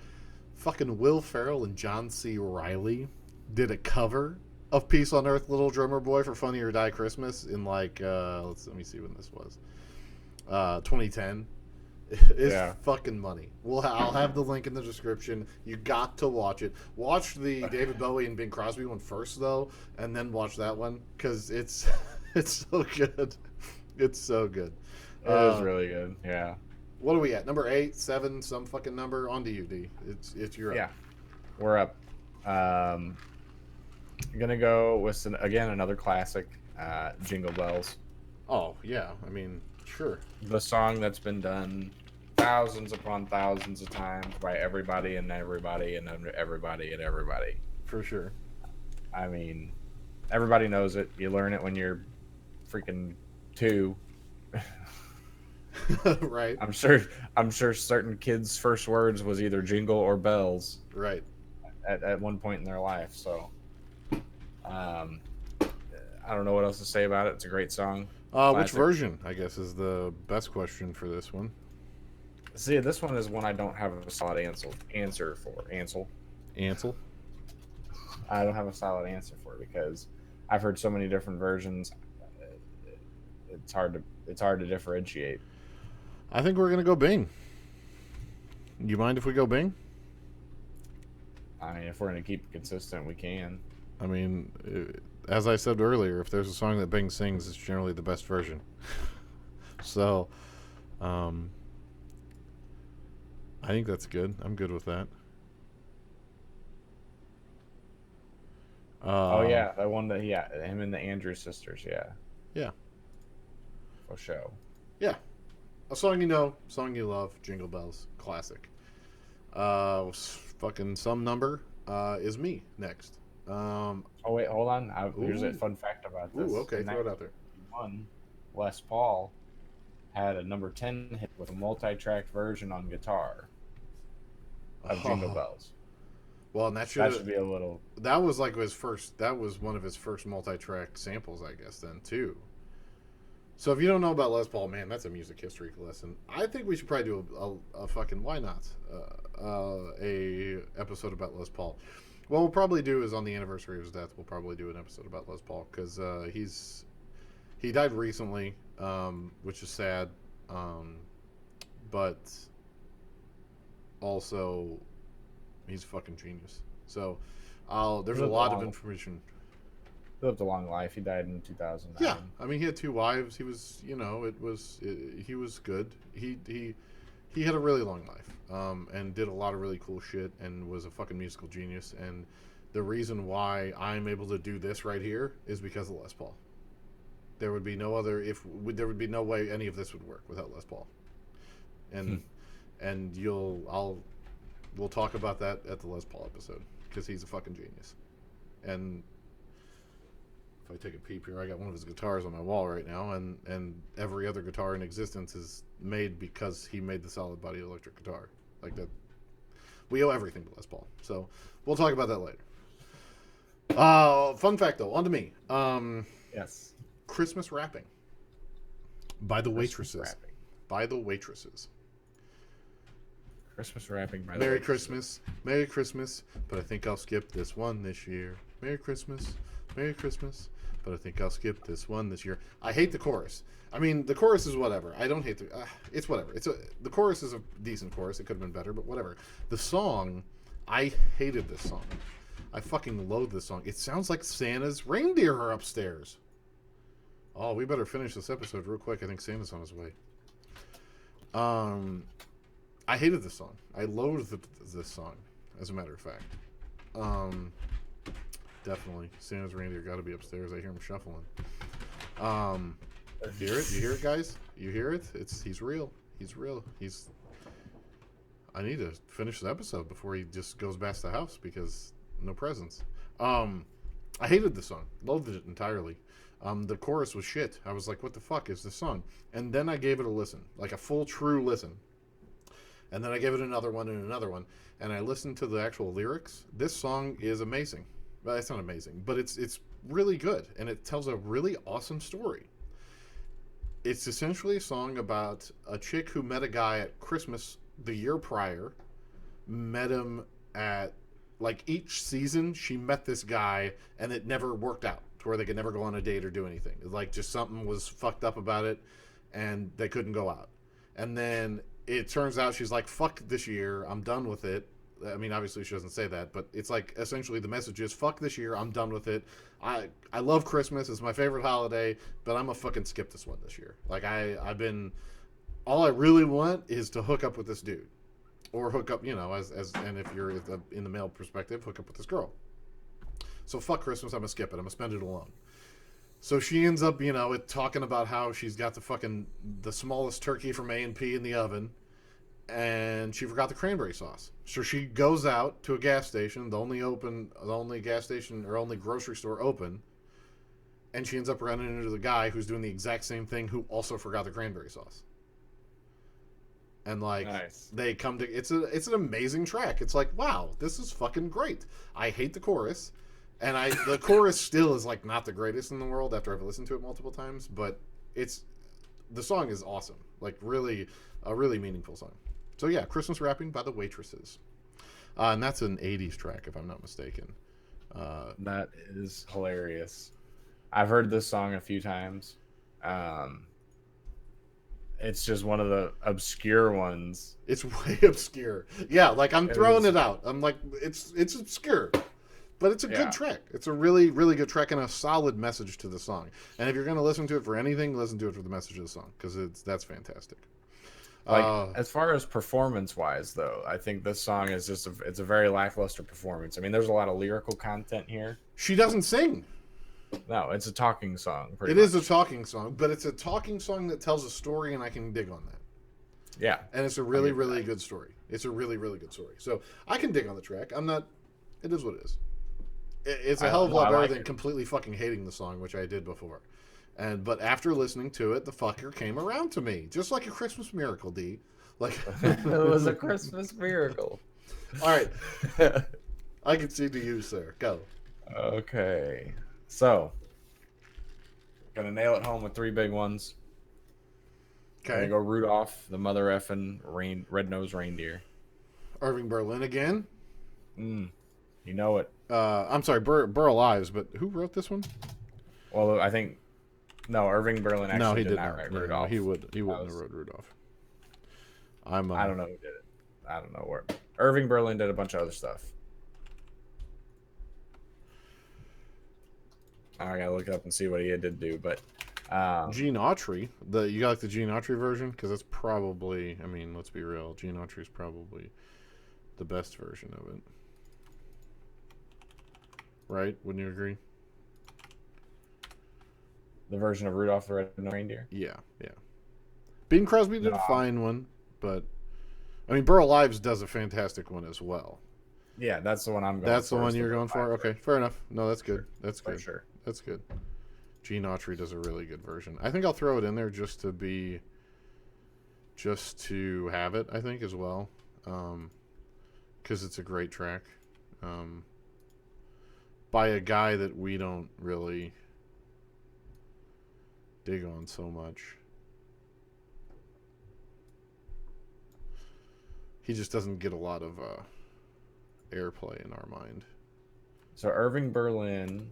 Fucking Will Ferrell and John C. Reilly did a cover of Peace on Earth, Little Drummer Boy for Funny or Die Christmas in like let me see when this was. 2010. It's fucking money. I'll have the link in the description. You got to watch it. Watch the David Bowie and Bing Crosby one first, though, and then watch that one because it's so good. It's so good. It is really good. Yeah. What are we at? Number 8, 7, some fucking number. On to you, D. It's your. Yeah, we're up. Gonna go with another classic, Jingle Bells. Oh yeah, I mean, sure. The song that's been done thousands upon thousands of times by everybody and everybody and everybody and everybody. For sure. I mean, everybody knows it. You learn it when you're freaking 2. Right. I'm sure certain kids' first words was either jingle or bells. Right. At one point in their life. So, I don't know what else to say about it. It's a great song. Which version, I guess, is the best question for this one? See, this one is one I don't have a solid answer for. Ansel? I don't have a solid answer for because I've heard so many different versions. It's hard to differentiate. I think we're gonna go Bing. You mind if we go Bing? I mean, if we're gonna keep it consistent, we can. I mean, as I said earlier, if there's a song that Bing sings, it's generally the best version. So, I think that's good. I'm good with that. Oh yeah, that one that him and the Andrews sisters. Yeah. For show. Yeah. A song you know, song you love, Jingle Bells, classic. Fucking some number is me next. Oh wait, hold on. Here's a Ooh, fun fact about this. ooh, okay, In throw it out there. 1951, Les Paul had a number 10 hit with a multi-tracked version on guitar of Jingle Oh, Bells. well, and That should be a little. that was like his first. That was one of his first multi-track samples, I guess. Then too. So if you don't know about Les Paul, man, that's a music history lesson. I think we should probably do a fucking why not a episode about Les Paul. What we'll probably do is on the anniversary of his death, we'll probably do an episode about Les Paul because he died recently, which is sad, but also he's a fucking genius. So there's a lot of information. He lived a long life. He died in 2009. Yeah, I mean, he had 2 wives. He was, he was good. He had a really long life, and did a lot of really cool shit, and was a fucking musical genius. And the reason why I'm able to do this right here is because of Les Paul. There would be no other there would be no way any of this would work without Les Paul. And and we'll talk about that at the Les Paul episode because he's a fucking genius. And if I take a peep here, I got one of his guitars on my wall right now, and every other guitar in existence is made because he made the solid body electric guitar. Like that, we owe everything to Les Paul. So we'll talk about that later. Fun fact though, on to me. Yes. Christmas wrapping by the waitresses. By the waitresses. Christmas wrapping by the Merry waitresses. Christmas, Merry Christmas, but I think I'll skip this one this year. Merry Christmas, Merry Christmas, but I think I'll skip this one this year. I hate the chorus. I mean, the chorus is whatever. I don't hate it's whatever. The chorus is a decent chorus. It could have been better, but whatever. The song, I hated this song. I fucking loathe this song. It sounds like Santa's reindeer are upstairs. Oh, we better finish this episode real quick. I think Santa's on his way. I hated this song. I loathed this song, as a matter of fact. Definitely. Santa's reindeer got to be upstairs. I hear him shuffling. Hear it? You hear it, guys? You hear it? He's real. He's real. I need to finish the episode before he just goes back to the house because no presents. I hated the song. Loathed it entirely. The chorus was shit. I was like, what the fuck is this song? And then I gave it a listen. Like a full, true listen. And then I gave it another one and another one. And I listened to the actual lyrics. This song is amazing. Well, it's not amazing, but it's really good. And it tells a really awesome story. It's essentially a song about a chick who met a guy at Christmas the year prior. Met him at, like, each season she met this guy and it never worked out to where they could never go on a date or do anything. Like, just something was fucked up about it and they couldn't go out. And then it turns out she's like, fuck this year, I'm done with it. I mean, obviously she doesn't say that, but it's like essentially the message is, fuck this year, I'm done with it. I love Christmas, it's my favorite holiday, but I'm gonna fucking skip this one this year. Like all I really want is to hook up with this dude, or hook up, and if you're in the male perspective, hook up with this girl. So fuck Christmas, I'm gonna skip it. I'm gonna spend it alone. So she ends up, talking about how she's got the smallest turkey from A&P in the oven, and she forgot the cranberry sauce. So she goes out to a gas station, the only gas station or only grocery store open, and she ends up running into the guy who's doing the exact same thing, who also forgot the cranberry sauce. And like, nice. They come to it's an amazing track. It's like, wow, this is fucking great. I hate the chorus. And the chorus still is like not the greatest in the world after I've listened to it multiple times, but the song is awesome. Like really, a really meaningful song. So yeah, Christmas Wrapping by the Waitresses. And that's an 80s track if I'm not mistaken. That is hilarious. I've heard this song a few times. It's just one of the obscure ones. It's way obscure. Yeah, like I'm throwing it out. I'm like, it's obscure. But it's a good track. It's a really, really good track and a solid message to the song. And if you're going to listen to it for anything, listen to it for the message of the song, because that's fantastic. Like, as far as performance-wise, though, I think this song is it's a very lackluster performance. I mean, there's a lot of lyrical content here. She doesn't sing. No, it's a talking song. It is a talking song, but it's a talking song that tells a story, and I can dig on that. Yeah. And it's a really, really good story. It's a really, really good story. So I can dig on the track. I'm not. It is what it is. It's a hell of a lot better than completely fucking hating the song, which I did before. But after listening to it, the fucker came around to me, just like a Christmas miracle, D. Like it was a Christmas miracle. All right, I can see to you, sir. Go. Okay, so gonna nail it home with 3 big ones. Okay. Gonna go Rudolph, the mother effing red-nosed reindeer. Irving Berlin again. You know it. I'm sorry, Burl Ives, but who wrote this one? Well, I think no, Irving Berlin actually did not write Rudolph. No, he wouldn't have wrote Rudolph. I don't know who did it. I don't know where. Irving Berlin did a bunch of other stuff. I gotta look up and see what he did do, but Gene Autry, you got like the Gene Autry version, because that's probably, I mean, let's be real, Gene Autry's probably the best version of it, right? Wouldn't you agree? The version of Rudolph the Red-Nosed Reindeer. Yeah. Bing Crosby did a fine one, but I mean, Burl Ives does a fantastic one as well. Yeah, that's the one I'm going for. That's the one you're going for? Okay, fair enough. No, that's good. Sure. That's good. For sure. That's good. Gene Autry does a really good version. I think I'll throw it in there just to have it, I think, as well. Because it's a great track. By a guy that we don't really dig on so much. He just doesn't get a lot of airplay in our mind. So Irving Berlin,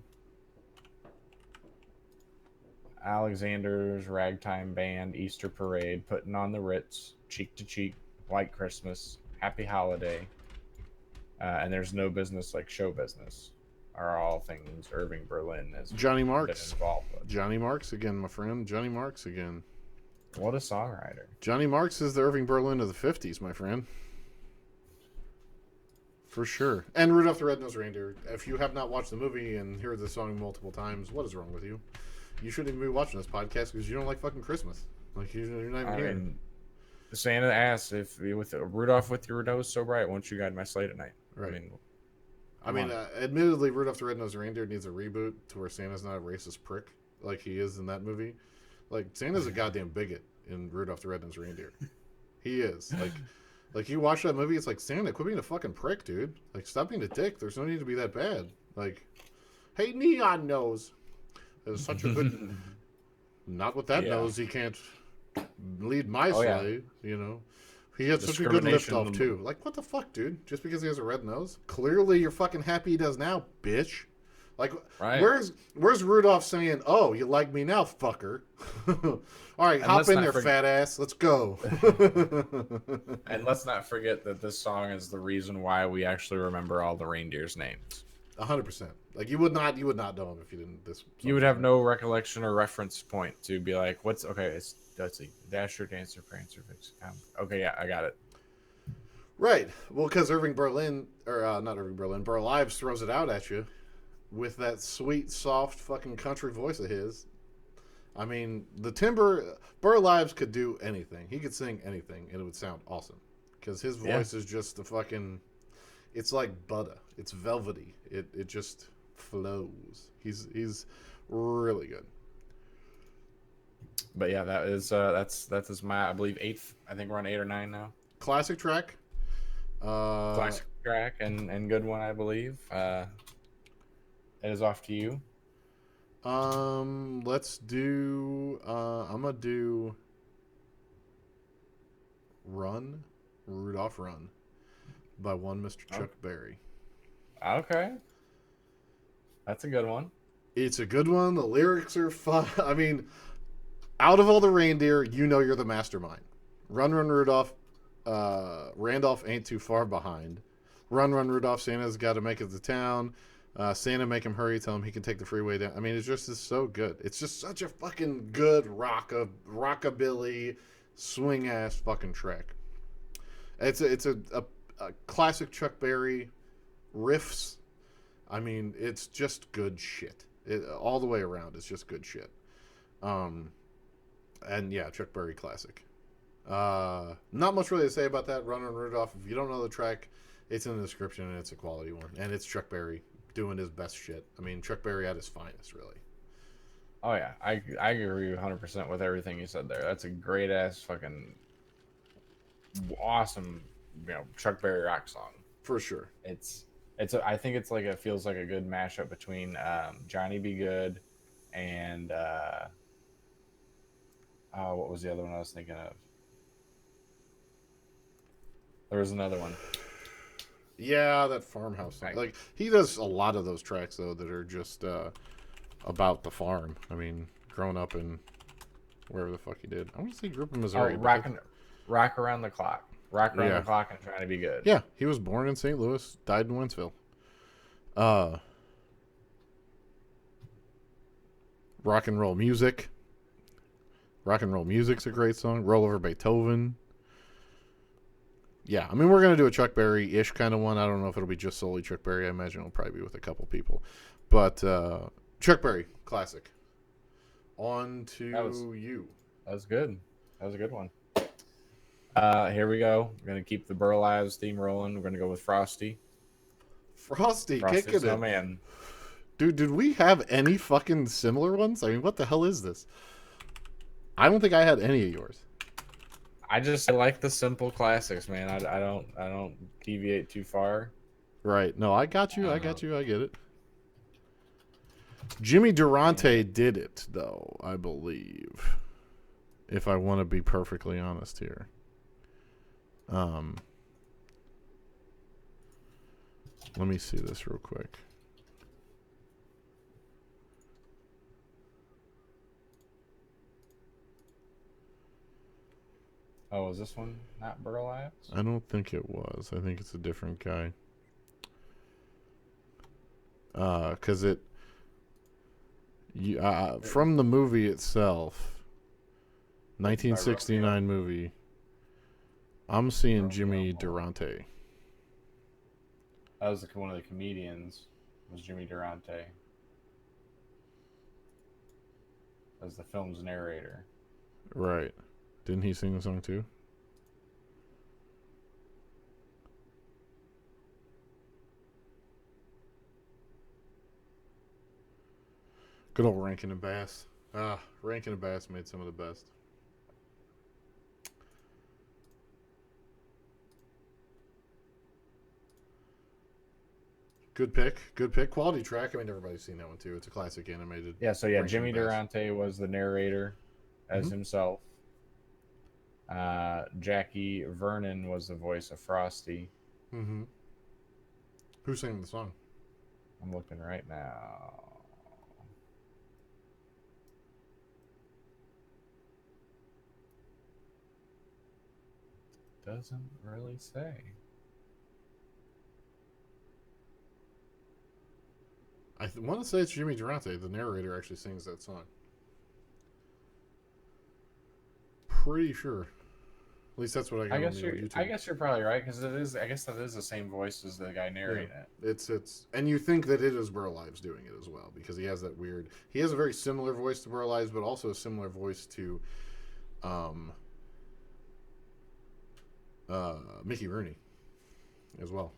Alexander's Ragtime Band, Easter Parade, Putting on the Ritz, Cheek to Cheek, White Christmas, Happy Holiday, and There's No Business Like Show Business are all things Irving Berlin has Johnny Marks. been involved with. Johnny Marks again, my friend. Johnny Marks again. What a songwriter. Johnny Marks is the Irving Berlin of the 50s, my friend. For sure. And Rudolph the Red-Nosed Reindeer. If you have not watched the movie and heard the song multiple times, what is wrong with you? You shouldn't even be watching this podcast because you don't like fucking Christmas. Like, you're not even here. Santa asked if with Rudolph with your nose so bright, won't you guide my sleigh tonight? Right. Admittedly, Rudolph the Red-Nosed Reindeer needs a reboot to where Santa's not a racist prick like he is in that movie. Like, Santa's a goddamn bigot in Rudolph the Red-Nosed Reindeer. He is. Like, you watch that movie, it's like, Santa, quit being a fucking prick, dude. Like, stop being a dick. There's no need to be that bad. Like, hey, Neon Nose. It's such a good... Not with that nose, he can't lead my sleigh, you know. He had such a good lift-off, too. Like, what the fuck, dude? Just because he has a red nose? Clearly, you're fucking happy he does now, bitch. Like, right. Where's Rudolph saying, oh, you like me now, fucker? All right, hop in there, fat ass. Let's go. And let's not forget that this song is the reason why we actually remember all the reindeers' names. 100%. Like, you would not know them if you didn't. You would have no recollection or reference point to be like, let's see, Dasher, Dancer, Prancer, Vixen. Okay, yeah, I got it. Right. Well, because Irving Berlin, or not Irving Berlin, Burl Ives throws it out at you with that sweet, soft, fucking country voice of his. I mean, Burl Ives could do anything. He could sing anything, and it would sound awesome. Because his voice is just the fucking... It's like butter. It's velvety. It just flows. He's really good. But yeah, that is my, I believe, 8th. I think we're on 8 or 9 now. Classic track. Classic track and good one, I believe. It is off to you. Let's do. I'm gonna do. Run, Rudolph Run, by one Mr. Chuck Berry. Okay, that's a good one. It's a good one. The lyrics are fun. I mean, out of all the reindeer, you know you're the mastermind. Run, run, Rudolph. Randolph ain't too far behind. Run, run, Rudolph. Santa's got to make it to town. Santa, make him hurry. Tell him he can take the freeway down. I mean, it's so good. It's just such a fucking good rockabilly, swing ass fucking track. It's a classic Chuck Berry riffs. I mean, it's just good shit. All the way around, it's just good shit. And yeah, Chuck Berry classic. Not much really to say about that. Running Rudolph. If you don't know the track, it's in the description, and it's a quality one. And it's Chuck Berry doing his best shit. I mean, Chuck Berry at his finest, really. Oh yeah, I agree 100% with everything you said there. That's a great ass fucking awesome, Chuck Berry rock song. For sure. I think it's like it feels like a good mashup between Johnny Be Good and what was the other one I was thinking of? There was another one. Yeah, that farmhouse song. Like, he does a lot of those tracks though that are just about the farm. I mean, growing up in wherever the fuck he did. I want to say he grew up in Missouri. Rock Around the Clock. Rock Around the Clock and Trying to Be Good. Yeah, he was born in St. Louis, died in Wentzville. Rock and Roll Music. Rock and Roll Music's a great song. Roll Over Beethoven. Yeah, I mean, we're going to do a Chuck Berry-ish kind of one. I don't know if it'll be just solely Chuck Berry. I imagine it'll probably be with a couple people. But Chuck Berry, classic. On to you. That was good. That was a good one. Here we go. We're going to keep the Burl Ives theme rolling. We're going to go with Frosty. Frosty kicking it. Snowman. Dude, did we have any fucking similar ones? I mean, what the hell is this? I don't think I had any of yours. I like the simple classics, man. I don't deviate too far. Right. No, I got you. I get it. Jimmy Durante did it, though, I believe. If I want to be perfectly honest here. Let me see this real quick. Oh, was this one not Burl Ives? I don't think it was. I think it's a different guy. Because from the movie itself, 1969 movie, I'm seeing Jimmy Durante. That was one of the comedians. Was Jimmy Durante? As the film's narrator. Right. Didn't he sing the song too? Good old Rankin and Bass. Rankin and Bass made some of the best. Good pick. Good pick. Quality track. I mean, everybody's seen that one too. It's a classic animated. Yeah, so yeah, Jimmy Durante was the narrator as himself. Jackie Vernon was the voice of Frosty. Mm-hmm. Who sang the song? I'm looking right now. Doesn't really say. I want to say it's Jimmy Durante. The narrator actually sings that song. Pretty sure. At least that's what I got on YouTube. I guess you're probably right because it is. I guess that is the same voice as the guy narrating it. It's and you think that it is Burl Ives doing it as well because he has that weird. He has a very similar voice to Burl Ives, but also a similar voice to, Mickey Rooney, as well.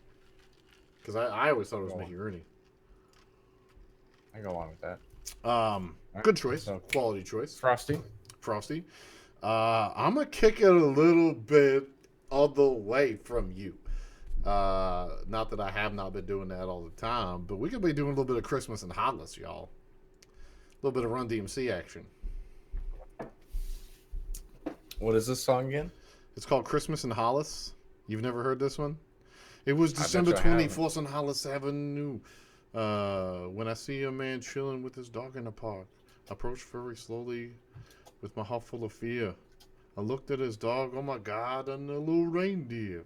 Because I always thought it was Mickey Rooney. I go along with that. Good choice. So, quality choice. Frosty. I'm going to kick it a little bit on the way from you. Not that I have not been doing that all the time, but we could be doing a little bit of Christmas in Hollis, y'all. A little bit of Run DMC action. What is this song again? It's called Christmas in Hollis. You've never heard this one? It was December 24th on Hollis Avenue. When I see a man chilling with his dog in the park, I approached very slowly with my heart full of fear. I looked at his dog. Oh my God, and a little reindeer.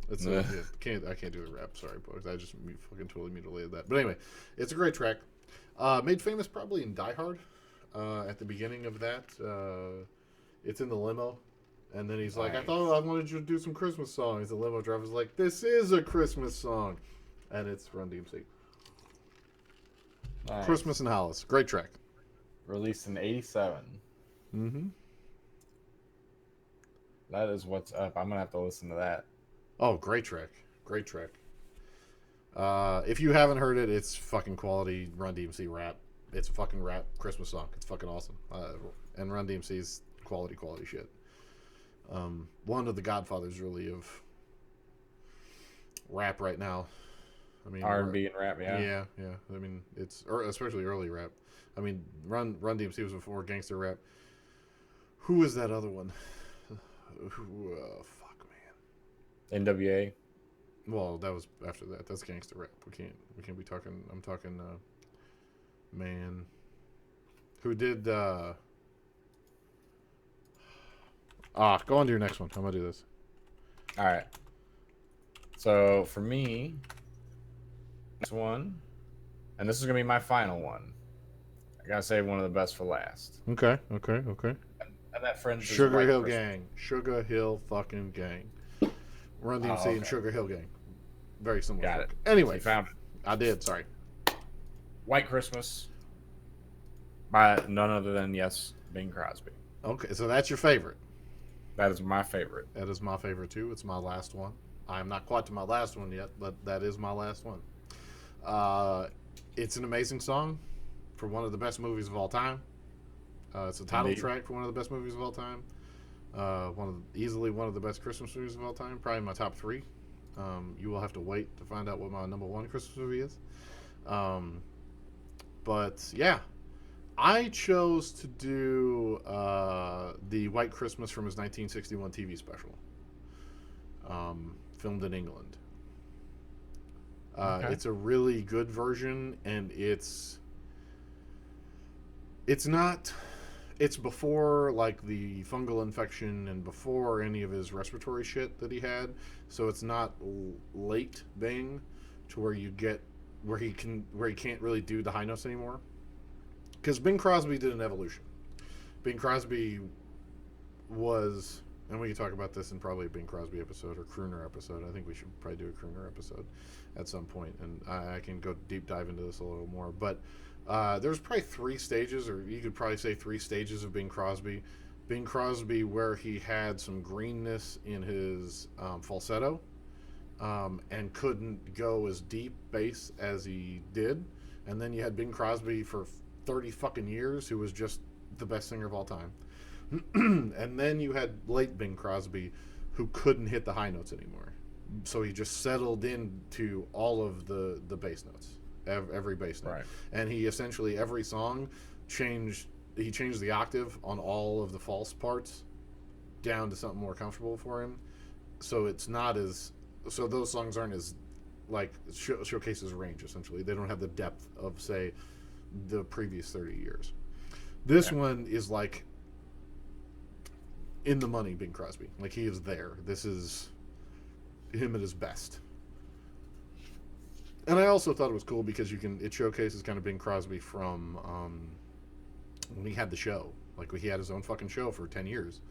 That's I can't do a rap. Sorry, folks. I just fucking totally mutilated that. But anyway, it's a great track. Made famous probably in Die Hard. At the beginning of that, it's in the limo, and then he's like, "I thought I wanted you to do some Christmas songs." The limo driver's like, "This is a Christmas song," and it's Run DMC. Christmas Nice. in Hollis. Great track. Released in '87. Mm-hmm. That is what's up. I'm gonna have to listen to that. Oh, great track. Great track. If you haven't heard it, it's fucking quality Run DMC rap. It's a fucking rap Christmas song. It's fucking awesome. And Run DMC's quality shit. One of the godfathers, really, of rap right now. I mean, R&B and rap, yeah. yeah. I mean, especially early rap. I mean, Run DMC was before gangster rap. Who is that other one? Fuck, man. NWA. Well, that was after that. That's gangster rap. We can't be talking. I'm talking. Man, who did? Go on to your next one. I'm gonna do this. All right. So for me, next one, and this is gonna be my final one. I gotta save one of the best for last. Okay. And that friends is Sugar White Hill Christmas. Gang. Sugar Hill fucking gang. Run DMC okay. and Sugar Hill Gang. Very similar. Got it. Anyway, You found it. I did. Sorry. White Christmas by none other than, yes, Bing Crosby. Okay, so that's your favorite. That is my favorite. That is my favorite too. It's my last one. I'm not quite to my last one yet, but that is my last one. It's an amazing song for one of the best movies of all time. It's a title track for one of the best movies of all time. Easily one of the best Christmas movies of all time. Probably my top 3. You will have to wait to find out what my number 1 Christmas movie is. But yeah, I chose to do the White Christmas from his 1961 TV special, filmed in England. Okay. It's a really good version, and it's not. It's before like the fungal infection and before any of his respiratory shit that he had, so it's not late Bing to where you get where he can't really do the high notes anymore. Because Bing Crosby did an evolution. Bing Crosby was, and we can talk about this in probably a Bing Crosby episode or crooner episode. I think we should probably do a crooner episode at some point, and I can go deep dive into this a little more. But there's probably 3 stages, or you could probably say 3 stages of Bing Crosby. Bing Crosby, where he had some greenness in his falsetto, and couldn't go as deep bass as he did. And then you had Bing Crosby for 30 fucking years, who was just the best singer of all time. And then you had late Bing Crosby, who couldn't hit the high notes anymore. So he just settled into all of the bass notes, every bass note. Right. And he essentially, every song, changed the octave on all of the false parts down to something more comfortable for him. So it's not as, so those songs aren't as, like, showcases range, essentially. They don't have the depth of, say, the previous 30 years. This one is like in the money Bing Crosby. Like, he is there. This is him at his best. And I also thought it was cool because it showcases kind of Bing Crosby from when he had the show. Like, he had his own fucking show for 10 years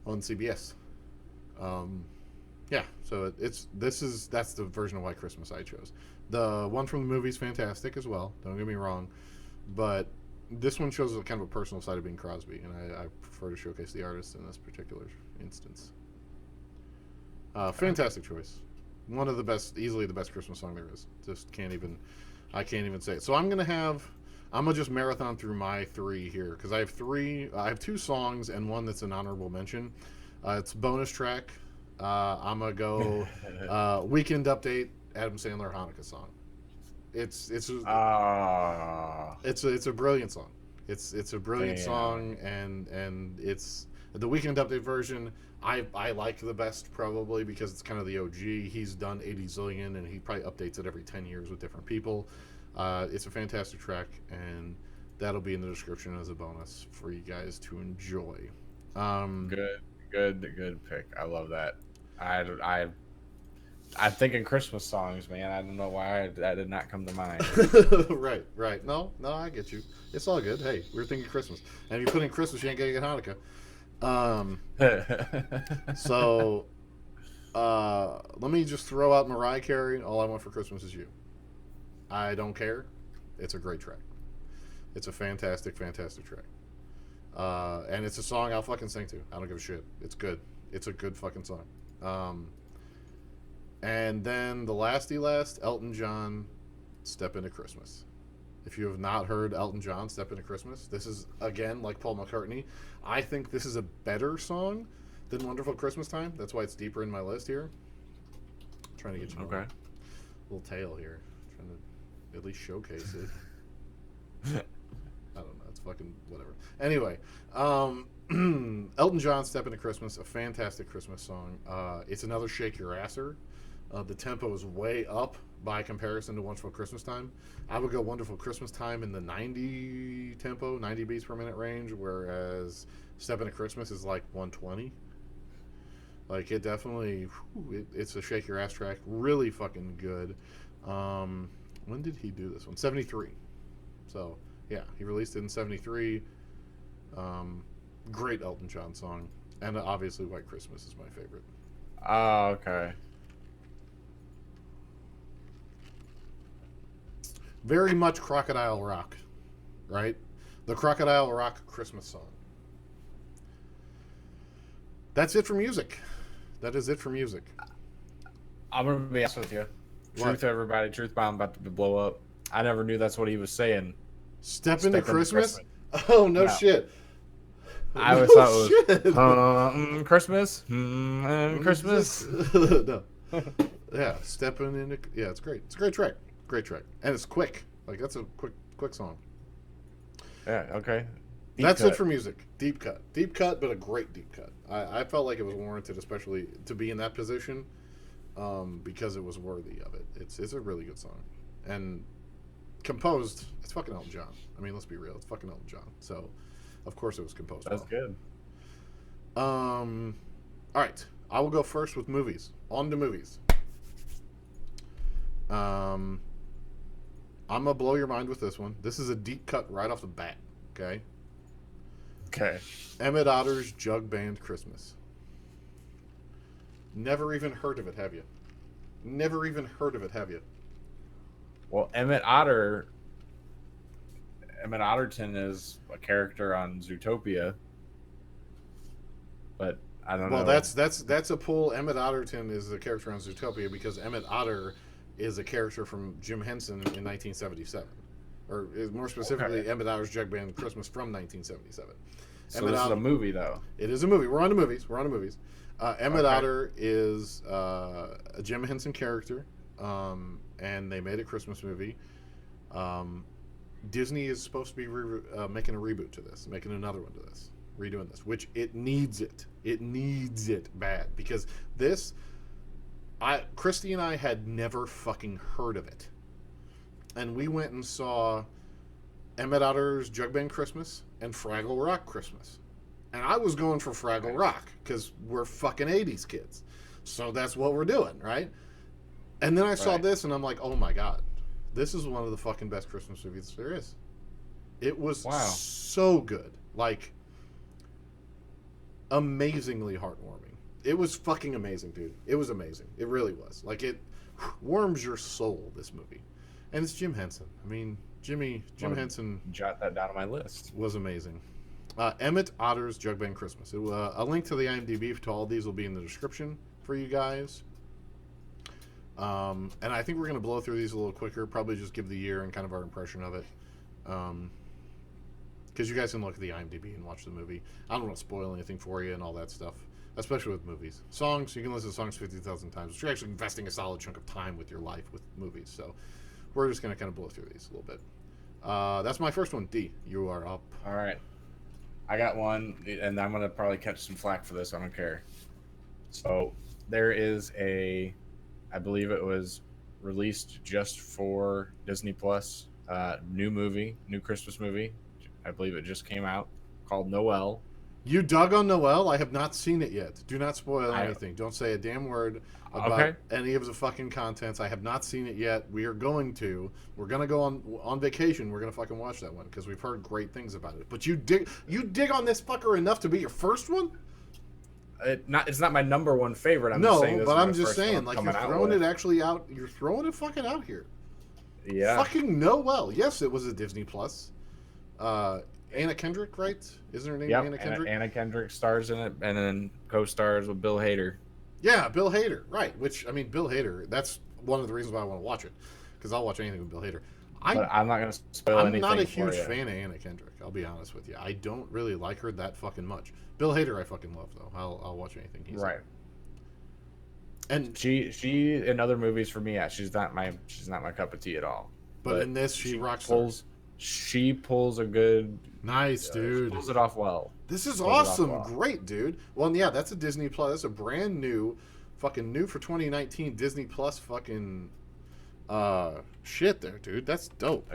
on CBS. Yeah, so that's the version of White Christmas I chose. The one from the movie is fantastic as well, don't get me wrong, but this one shows a kind of a personal side of Bing Crosby, and I prefer to showcase the artist in this particular instance. Fantastic choice. One of the best, easily the best Christmas song there is. I can't even say it. So I'm gonna just marathon through my 3 here, because I have 2 songs and one that's an honorable mention. It's bonus track. I'm gonna go Weekend Update, Adam Sandler Hanukkah song. It's a brilliant song. It's a brilliant song, and it's the Weekend Update version. I like the best, probably because it's kind of the OG. He's done 80 zillion, and he probably updates it every 10 years with different people. It's a fantastic track, and that'll be in the description as a bonus for you guys to enjoy. Good pick. I love that. I'm thinking Christmas songs, man. I don't know why that did not come to mind. Right. No, I get you. It's all good. Hey, we're thinking Christmas, and if you put in Christmas, you ain't gonna get Hanukkah. So let me just throw out Mariah Carey. All I Want for Christmas Is You. I don't care. It's a great track. It's a fantastic, fantastic track. And it's a song I'll fucking sing to. I don't give a shit. It's good. It's a good fucking song. And then the lasty last, Elton John, Step Into Christmas. If you have not heard Elton John, Step Into Christmas, this is, again, like Paul McCartney. I think this is a better song than Wonderful Christmas Time. That's why it's deeper in my list here. I'm trying to get you a little tail here. Trying to at least showcase it. I don't know. It's fucking whatever. Anyway, Elton John, Step Into Christmas, a fantastic Christmas song. It's another shake your asser. The tempo is way up by comparison to Wonderful Christmas Time. I would go Wonderful Christmas Time in the 90 tempo, 90 beats per minute range, whereas Step Into Christmas is like 120. Like, it definitely, it's a shake your ass track. Really fucking good. When did he do this one? 73. So, yeah, he released it in 73. Great Elton John song. And obviously White Christmas is my favorite. Oh, okay. Very much Crocodile Rock, right? The Crocodile Rock Christmas song. That's it for music. That is it for music. I'm going to be honest with you. What? Truth, everybody. Truth bomb about to blow up. I never knew that's what he was saying. Step into Christmas? Oh, no shit. I always thought it was Christmas. Christmas. No. Yeah, stepping into. Yeah, it's great. It's a great track. Great track. And it's quick. Like, that's a quick song. Yeah, okay. That's it for music. Deep cut. Deep cut, but a great deep cut. I felt like it was warranted, especially to be in that position, because it was worthy of it. It's a really good song. And composed, it's fucking Elton John. I mean, let's be real. It's fucking Elton John. So, of course it was composed That's good. All right. I will go first with movies. On to movies. I'm going to blow your mind with this one. This is a deep cut right off the bat. Okay? Okay. Emmett Otter's Jug Band Christmas. Never even heard of it, have you? Never even heard of it, have you? Well, Emmett Otterton is a character on Zootopia, but I don't know. Well, that's a pull. Emmett Otterton is a character on Zootopia because Emmett Otter is a character from Jim Henson in 1977, or more specifically, Emmett Otter's Jug Band Christmas from 1977. So this is a movie, though. It is a movie. We're on to movies. Emmett Otter is a Jim Henson character, and they made a Christmas movie. Disney is supposed to be making a reboot to this, making another one to this, redoing this, which it needs it. It needs it bad because this, Christy and I had never fucking heard of it, and we went and saw Emmett Otter's Jug Band Christmas and Fraggle Rock Christmas. And I was going for Fraggle Rock because we're fucking 80s kids. So that's what we're doing, right? And then I saw this and I'm like, oh my God, this is one of the fucking best Christmas movies there is. It was so good. Like, amazingly heartwarming. It was fucking amazing, dude. It was amazing. It really was. Like, it warms your soul, this movie. And it's Jim Henson. I mean, Jim Henson. Jot that down on my list. Was amazing. Emmett Otter's Jug Band Christmas. A link to the IMDb to all these will be in the description for you guys. And I think we're going to blow through these a little quicker. Probably just give the year and kind of our impression of it. Because you guys can look at the IMDb and watch the movie. I don't want to spoil anything for you and all that stuff. Especially with movies. Songs, you can listen to songs 50,000 times. But you're actually investing a solid chunk of time with your life with movies. So we're just going to kind of blow through these a little bit. That's my first one. D, you are up. All right. I got one, and I'm going to probably catch some flack for this. I don't care. So there is I believe it was released just for Disney Plus, new Christmas movie. I believe it just came out, called Noel. You dug on Noel? I have not seen it yet. Do not spoil anything. Don't say a damn word about any of the fucking contents. I have not seen it yet. We're going to go on vacation. We're going to fucking watch that one because we've heard great things about it. But you dig on this fucker enough to be your first one? It's not my number one favorite. I'm just saying, like, you're throwing it actually out. You're throwing it fucking out here. Yeah. Fucking Noel. Yes, it was a Disney Plus. Anna Kendrick, right? Isn't her name Anna Kendrick? Anna Kendrick stars in it, and then co-stars with Bill Hader. Yeah, Bill Hader, right. Which, I mean, Bill Hader, that's one of the reasons why I want to watch it. Because I'll watch anything with Bill Hader. But I'm not going to spoil anything. I'm not a huge fan of Anna Kendrick, I'll be honest with you. I don't really like her that fucking much. Bill Hader I fucking love, though. I'll watch anything he's right. in. And she in other movies for me, she's not my cup of tea at all. But in this, she rocks. She pulls a good. Nice, dude. She pulls it off well. This is awesome. Well. Great, dude. Well, yeah, that's a Disney Plus. That's a brand new, fucking new for 2019 Disney Plus fucking shit there, dude. That's dope.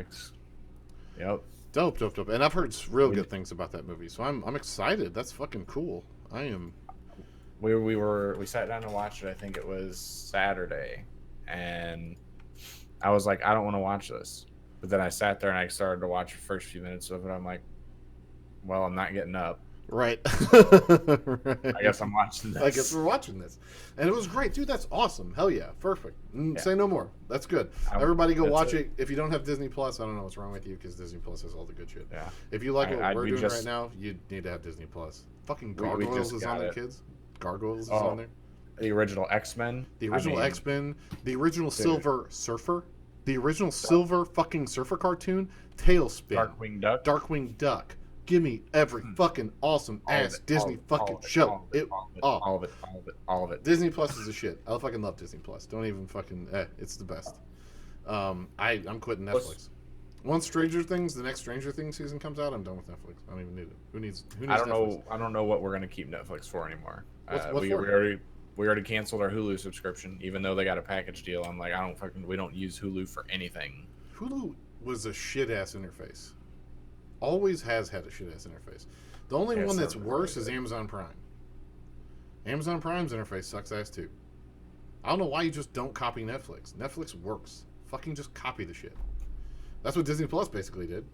Yep. Dope. And I've heard real good things about that movie, so I'm excited. That's fucking cool. I am. We sat down and watched it. I think it was Saturday, and I was like, I don't want to watch this. But then I sat there and I started to watch the first few minutes of it. I'm like, well, I'm not getting up. Right. Right. I guess I'm watching this. I guess we're watching this. And it was great. Dude, that's awesome. Hell yeah. Perfect. Yeah. Say no more. That's good. Everybody go watch it. If you don't have Disney Plus, I don't know what's wrong with you because Disney Plus has all the good shit. Yeah. If you like what we're doing right now, you need to have Disney Plus. Fucking Gargoyles is on there, kids. Gargoyles is on there. The original X-Men. The original X-Men. The original Silver Surfer. The original Silver fucking Surfer cartoon. Tailspin. Darkwing Duck. Give me every fucking awesome ass Disney fucking show. All of it. Disney Plus is the shit. I fucking love Disney Plus. Don't even fucking. It's the best. I'm quitting Netflix. Once the next Stranger Things season comes out, I'm done with Netflix. I don't even need it. Who needs Netflix? I don't know what we're gonna keep Netflix for anymore. We already canceled our Hulu subscription, even though they got a package deal. I'm like, we don't use Hulu for anything. Hulu was a shit ass interface. Always has had a shit ass interface. The only one that's worse is Amazon Prime. Amazon Prime's interface sucks ass too. I don't know why you just don't copy Netflix. Netflix works. Fucking just copy the shit. That's what Disney Plus basically did.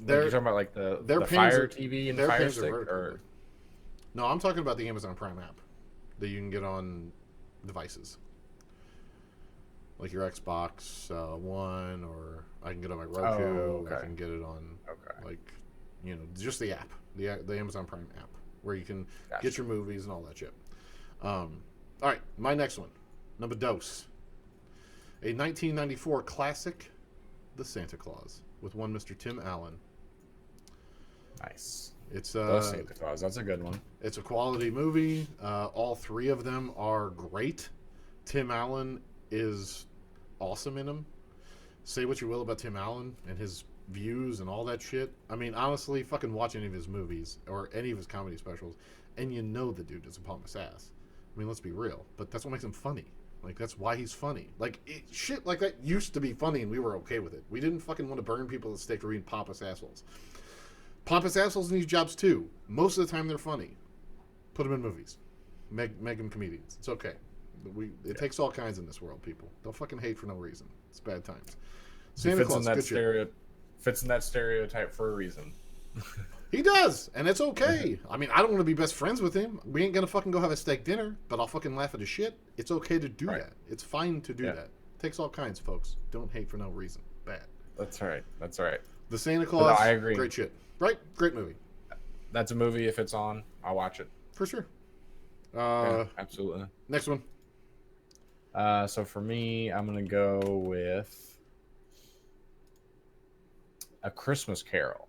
You're talking about like the Fire TV and Fire Stick, or no? I'm talking about the Amazon Prime app that you can get on devices, like your Xbox One, or I can get it on my Roku. Oh, okay. I can get it on like just the app, the Amazon Prime app, where you can get your movies and all that shit. All right, my next one, number dos, a 1994 classic, The Santa Claus, with one Mr. Tim Allen. Nice. It's Santa Claus. That's a good one. It's a quality movie. All three of them are great. Tim Allen is awesome in them. Say what you will about Tim Allen and his views and all that shit. I mean, honestly, fucking watch any of his movies or any of his comedy specials, and you know the dude is a pompous ass. I mean, let's be real. But that's what makes him funny. Like, that's why he's funny. Like, shit like that used to be funny, and we were okay with it. We didn't fucking want to burn people at the stake for being pompous assholes. Pompous assholes in these jobs, too. Most of the time, they're funny. Put them in movies. Make them comedians. It's okay. It takes all kinds in this world, people. Don't fucking hate for no reason. It's bad times. Santa Claus, good shit. Fits in that stereotype for a reason. He does, and it's okay. I mean, I don't want to be best friends with him. We ain't gonna fucking go have a steak dinner, but I'll fucking laugh at his shit. It's okay to do that. It's fine to do that. Takes all kinds, folks. Don't hate for no reason. Bad. That's right. The Santa Claus. No, I agree. Great shit. Right? Great movie. That's a movie. If it's on, I'll watch it. For sure. Absolutely. Next one. So for me, I'm gonna go with A Christmas Carol.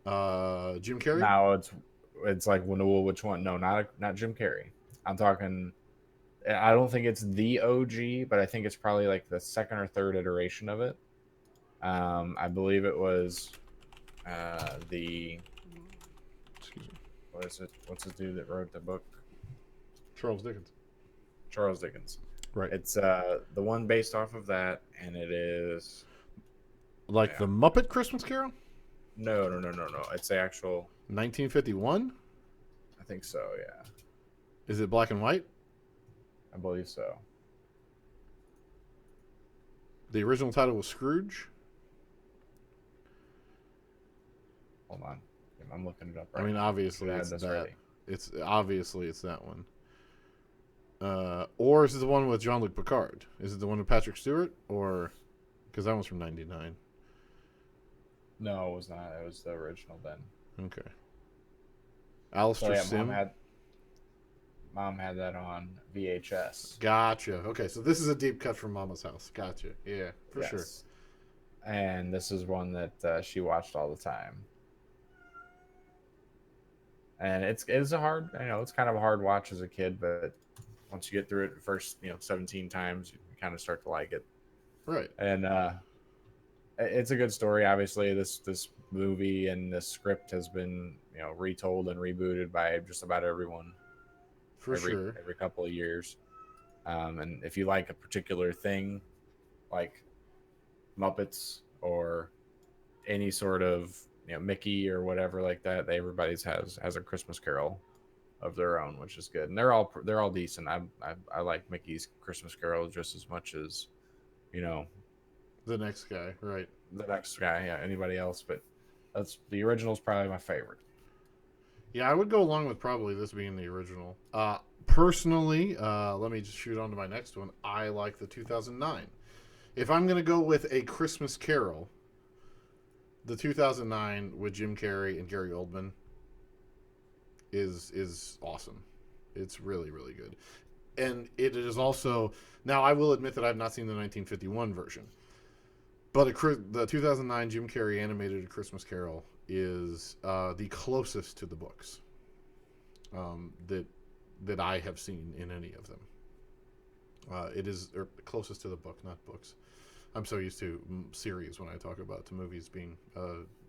Jim Carrey? Now it's like, well, which one? No, not Jim Carrey. I'm talking. I don't think it's the OG, but I think it's probably like the second or third iteration of it. I believe it was the. Excuse me. What is it? What's the dude that wrote the book? Charles Dickens. Right. It's the one based off of that, and it is like the Muppet Christmas Carol. No. It's the actual 1951. I think so. Yeah. Is it black and white? I believe so. The original title was Scrooge. Hold on, I'm looking it up. Right I mean, obviously now. it's that. Ready. It's that one. Or is it the one with Jean-Luc Picard? Is it the one with Patrick Stewart or? Because that one's from '99. No, it was not. It was the original then. Okay. So Alistair yeah, Sim. mom had that on VHS. Gotcha. Okay, so this is a deep cut from Mama's house. Gotcha. Yeah, for sure. Yes. And this is one that she watched all the time. And it's a hard, it's kind of a hard watch as a kid, but once you get through it the first 17 times, you kind of start to like it. Right. And it's a good story. Obviously, this movie and this script has been retold and rebooted by just about everyone For sure. every couple of years. And if you like a particular thing, like Muppets or any sort of Mickey or whatever like that, everybody's has a Christmas Carol of their own, which is good, and they're all decent. I like Mickey's Christmas Carol just as much as The next guy, right? the next guy, yeah, anybody else, but that's the original is probably my favorite. Yeah, I would go along with probably this being the original. Personally, let me just shoot on to my next one. I like the 2009. If I'm gonna go with a Christmas Carol, the 2009 with Jim Carrey and Gary Oldman is awesome. It's really, really good. And it is also, now I will admit that I've not seen the 1951 version, but the 2009 Jim Carrey animated Christmas Carol is the closest to the books that I have seen in any of them. It is closest to the book, not books. I'm so used to series when I talk about the movies being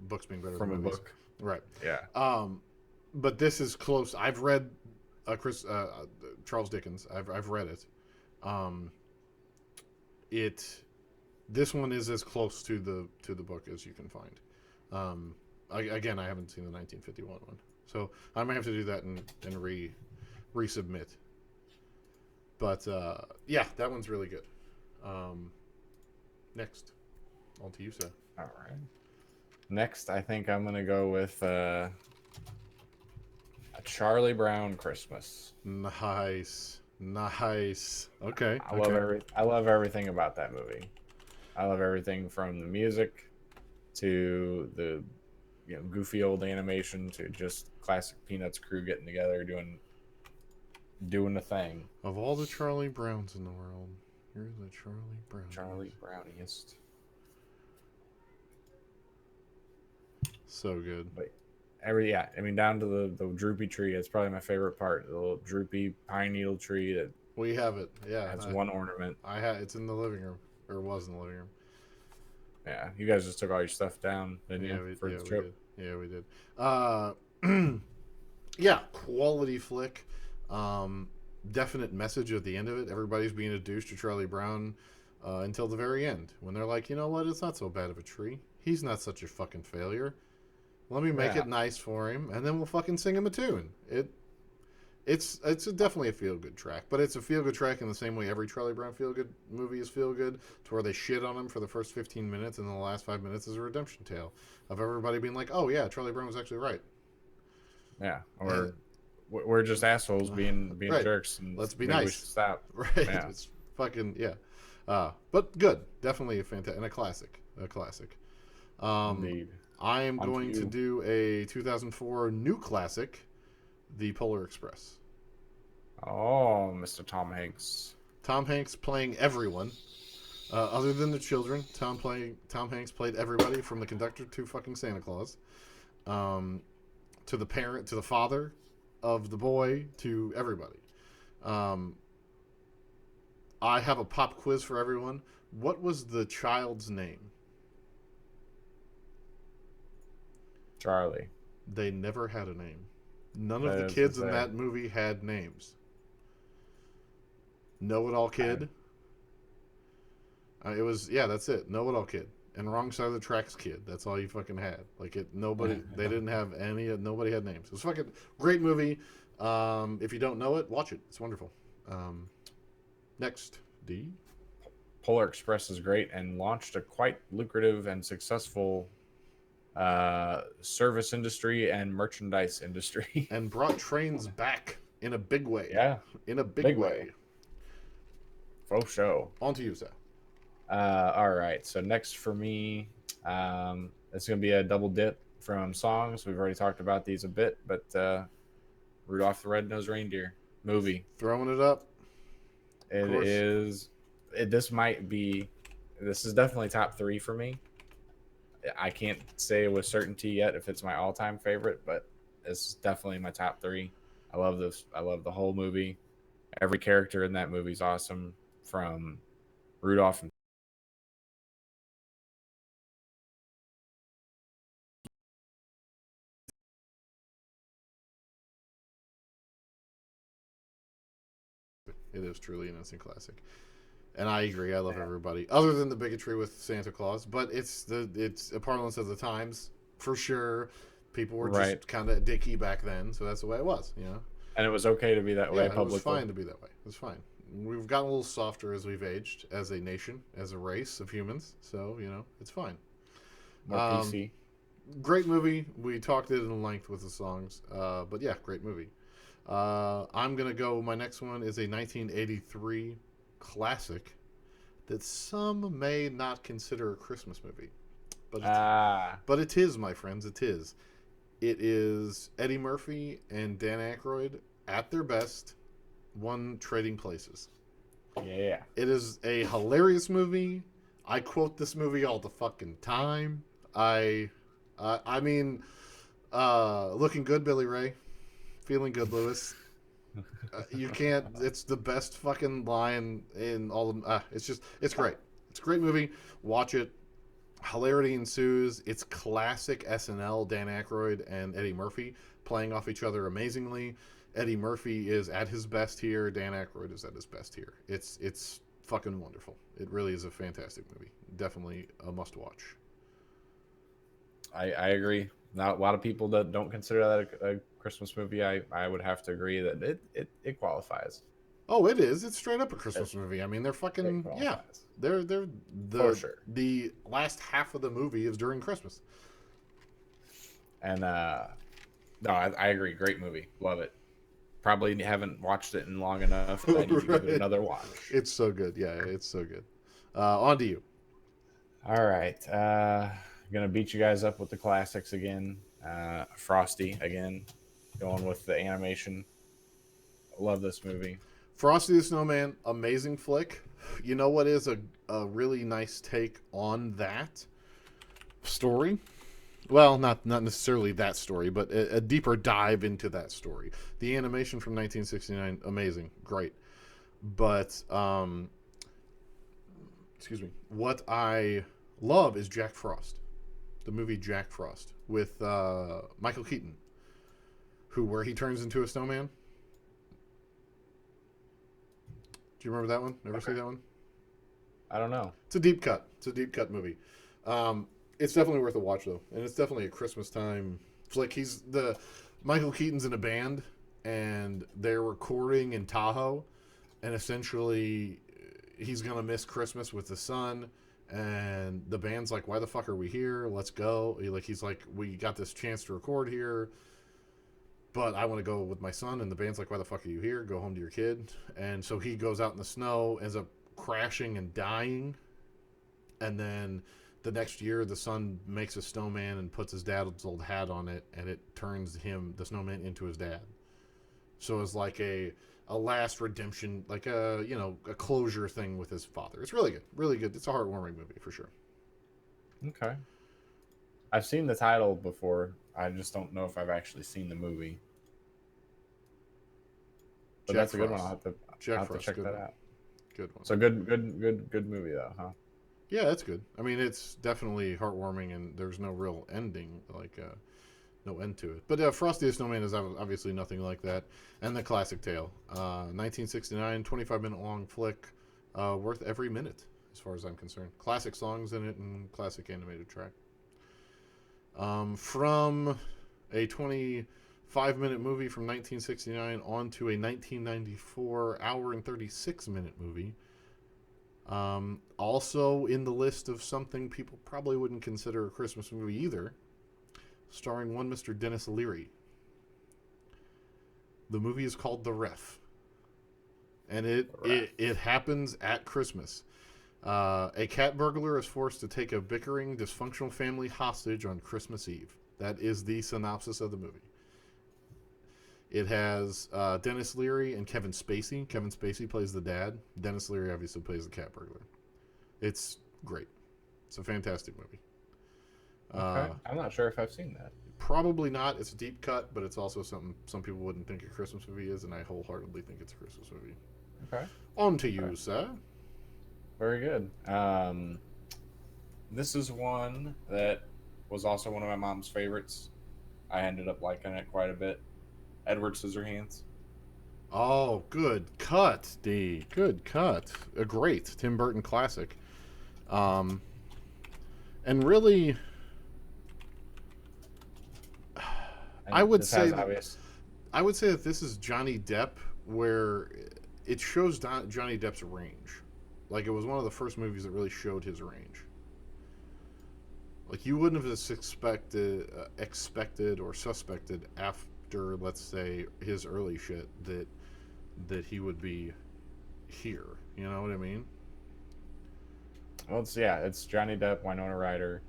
books being better From than a movies. book. Right. Yeah. But this is close. I've read Charles Dickens. I've read it. This one is as close to the book as you can find. Again, I haven't seen the 1951 one, so I might have to do that and resubmit. But yeah, that one's really good. Next, on to you, sir. All right. Next, I think I'm gonna go with a Charlie Brown Christmas. Nice. Okay. I love everything about that movie. I love everything from the music to the goofy old animation to just classic Peanuts crew getting together doing the thing. Of all the Charlie Browns in the world, you're the Charlie Brown. Charlie Browniest. So good. But down to the droopy tree. It's probably my favorite part. The little droopy pine needle tree that We have it. Yeah. has one ornament. It's in the living room, or was in the living room. Yeah, you guys just took all your stuff down, didn't you, We for the trip? Yeah, we did. Yeah, quality flick. Definite message at the end of it. Everybody's being a douche to Charlie Brown until the very end, when they're like, you know what? It's not so bad of a tree. He's not such a fucking failure. Let me make it nice for him, and then we'll fucking sing him a tune. It's definitely a feel good track, but it's a feel good track in the same way every Charlie Brown feel good movie is feel good, to where they shit on him for the first 15 minutes, and then the last 5 minutes is a redemption tale of everybody being like, oh yeah, Charlie Brown was actually right. Yeah, or we're just assholes being right. Jerks, and let's be maybe nice. We should stop. Right? Yeah. It's fucking but good, definitely a fantastic and a classic. Indeed. I am going to do a 2004 new classic, The Polar Express. Oh, Mr. Tom Hanks. Tom Hanks playing everyone, other than the children. Tom Hanks played everybody, from the conductor to fucking Santa Claus, to the parent, to the father of the boy, to everybody. I have a pop quiz for everyone. What was the child's name? Charlie. They never had a name. None of the kids in that movie had names. Know-it-all kid. It was, that's it. Know-it-all kid. And Wrong Side of the Tracks kid. That's all you fucking had. Nobody, they didn't have nobody had names. It was fucking great movie. If you don't know it, watch it. It's wonderful. Next, D. Polar Express is great and launched a quite lucrative and successful service industry and merchandise industry. And brought trains back in a big way. Yeah. In a big way. Faux show. On to you, Seth. All right. So next for me, it's gonna be a double dip from songs. We've already talked about these a bit, but Rudolph the Red-Nosed Reindeer movie. Throwing it up, of It course. is. This might be. This is definitely top three for me. I can't say with certainty yet if it's my all-time favorite, but it's definitely my top three. I love this. I love the whole movie. Every character in that movie is awesome, from Rudolph. It is truly an instant classic. And I agree. I love everybody, other than the bigotry with Santa Claus. But it's a parlance of the times for sure. People were Right, just kind of dicky back then, so that's the way it was. and it was okay to be that way Yeah, it was publicly. fine to be that way. It was fine. We've gotten a little softer as we've aged, as a nation, as a race of humans. So it's fine. More Um, PC. Great movie. We talked it in length with the songs, but yeah, great movie. I'm gonna go. My next one is a 1983 classic that some may not consider a Christmas movie, but Ah, it is, my friends. It is. It is Eddie Murphy and Dan Aykroyd at their best. One Trading Places. yeah. It is a hilarious movie. I quote this movie all the fucking time. I mean, looking good, Billy Ray. Feeling good, Lewis. You can't. It's the best fucking line in all of. It's great. It's a great movie. Watch it. Hilarity ensues. It's classic SNL. Dan Aykroyd and Eddie Murphy playing off each other amazingly. Eddie Murphy is at his best here. Dan Aykroyd is at his best here. It's fucking wonderful. It really is a fantastic movie. Definitely a must watch. I agree. Not a lot of people that don't consider that a Christmas movie. I would have to agree that it qualifies. Oh, it is. It's straight up a It, Christmas movie. I mean, they're it fucking yeah. qualifies They're for the sure. the last half of the movie is during Christmas. And no, I agree. Great movie. Love it. Probably haven't watched it in long enough. I need to give it Right. another watch. It's so good. Yeah, it's so good. On to you. All right. Gonna beat you guys up with the classics again. Frosty again. Going with the animation. Love this movie. Frosty the Snowman, amazing flick. You know what is a really nice take on that story? Well, not necessarily that story, but a deeper dive into that story. The animation from 1969, amazing, great. But excuse me, what I love is Jack Frost, the movie Jack Frost with Michael Keaton, where he turns into a snowman. Do you remember that one? Never see Okay. that one? I don't know. It's a deep cut. It's a deep cut movie. It's definitely worth a watch though, and it's definitely a Christmas time flick. He's the Michael Keaton's in a band, and they're recording in Tahoe, and essentially he's gonna miss Christmas with the son. And the band's like, "Why the fuck are we here? Let's go!" He's like, "We got this chance to record here, but I want to go with my son." And the band's like, "Why the fuck are you here? Go home to your kid." And so he goes out in the snow, ends up crashing and dying. And then the next year, the son makes a snowman and puts his dad's old hat on it, and it turns the snowman, into his dad. So it's like a last redemption, like a closure thing with his father. It's really good, really good. It's a heartwarming movie for sure. Okay. I've seen the title before. I just don't know if I've actually seen the movie. But Jack that's a good one. Frost. I'll Jack have to Frost, check good that one, out. good one. So good movie though, huh? Yeah, it's good. I mean, it's definitely heartwarming, and there's no real ending, no end to it. But Frosty the Snowman is obviously nothing like that. And the classic tale, 1969, 25-minute long flick, worth every minute as far as I'm concerned. Classic songs in it and classic animated track. From a 25-minute movie from 1969 on to a 1994 hour and 36-minute movie. Also in the list of something people probably wouldn't consider a Christmas movie either, starring one Mr. Dennis Leary. The movie is called The Ref, and it happens at Christmas. A cat burglar is forced to take a bickering, dysfunctional family hostage on Christmas Eve. That is the synopsis of the movie. It has Dennis Leary and Kevin Spacey. Kevin Spacey plays the dad. Dennis Leary obviously plays the cat burglar. It's great. It's a fantastic movie. Okay. I'm not sure if I've seen that. Probably not. It's a deep cut, but it's also something some people wouldn't think a Christmas movie is, and I wholeheartedly think it's a Christmas movie. Okay. On to you, sir. Very good. This is one that was also one of my mom's favorites. I ended up liking it quite a bit. Edward Scissorhands. Oh, good cut, D. Good cut. A great Tim Burton classic. And really, I would say that this is Johnny Depp, where it shows Johnny Depp's range. Like, it was one of the first movies that really showed his range. Like, you wouldn't have expected or suspected after, let's say, his early shit that he would be here. You know what I mean? Well, it's Johnny Depp, Winona Ryder.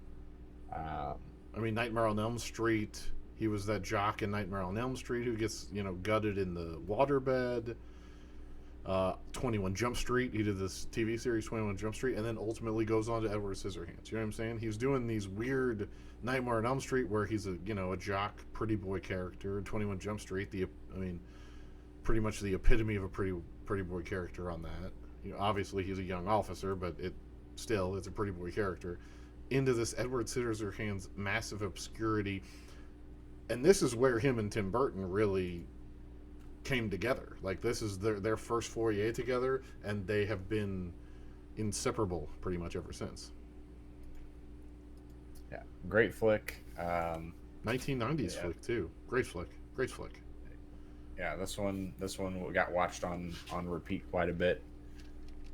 I mean, Nightmare on Elm Street. He was that jock in Nightmare on Elm Street who gets, gutted in the waterbed. 21 Jump Street. He did this TV series, 21 Jump Street, and then ultimately goes on to Edward Scissorhands. You know what I'm saying? He was doing these weird Nightmare on Elm Street where he's a jock, pretty boy character. 21 Jump Street, pretty much the epitome of a pretty boy character on that. Obviously he's a young officer, but it's a pretty boy character. Into this Edward Scissorhands massive obscurity, and this is where him and Tim Burton really came together. Like, this is their first foray together, and they have been inseparable pretty much ever since. Yeah, great flick. 1990s flick too. Great flick. Yeah, this one got watched on repeat quite a bit.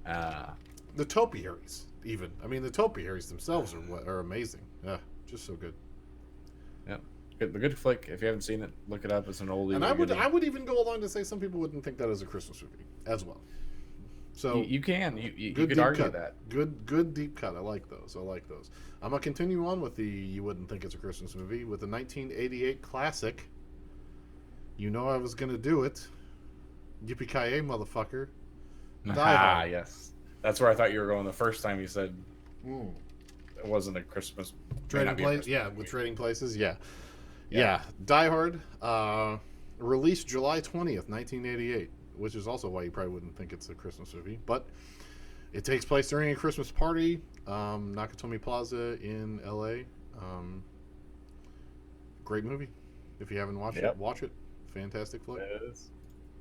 The topiaries, even. I mean, the topiaries themselves are amazing. Yeah, just so good. Yeah. The good flick. If you haven't seen it, look it up. It's an oldie. And I would even go along to say some people wouldn't think that is a Christmas movie as well. So you could argue cut. that. Good deep cut. I like those. I'm gonna continue on with the you wouldn't think it's a Christmas movie with the 1988 classic. You know I was gonna do it. Yippee-ki-yay, motherfucker. Yes. That's where I thought you were going the first time you said it wasn't a Christmas. Trading Places. Yeah, with Trading Places. Yeah. Die Hard, released July 20th, 1988, which is also why you probably wouldn't think it's a Christmas movie. But it takes place during a Christmas party, Nakatomi Plaza in LA. Great movie. If you haven't watched it, watch it. Fantastic flick. It is.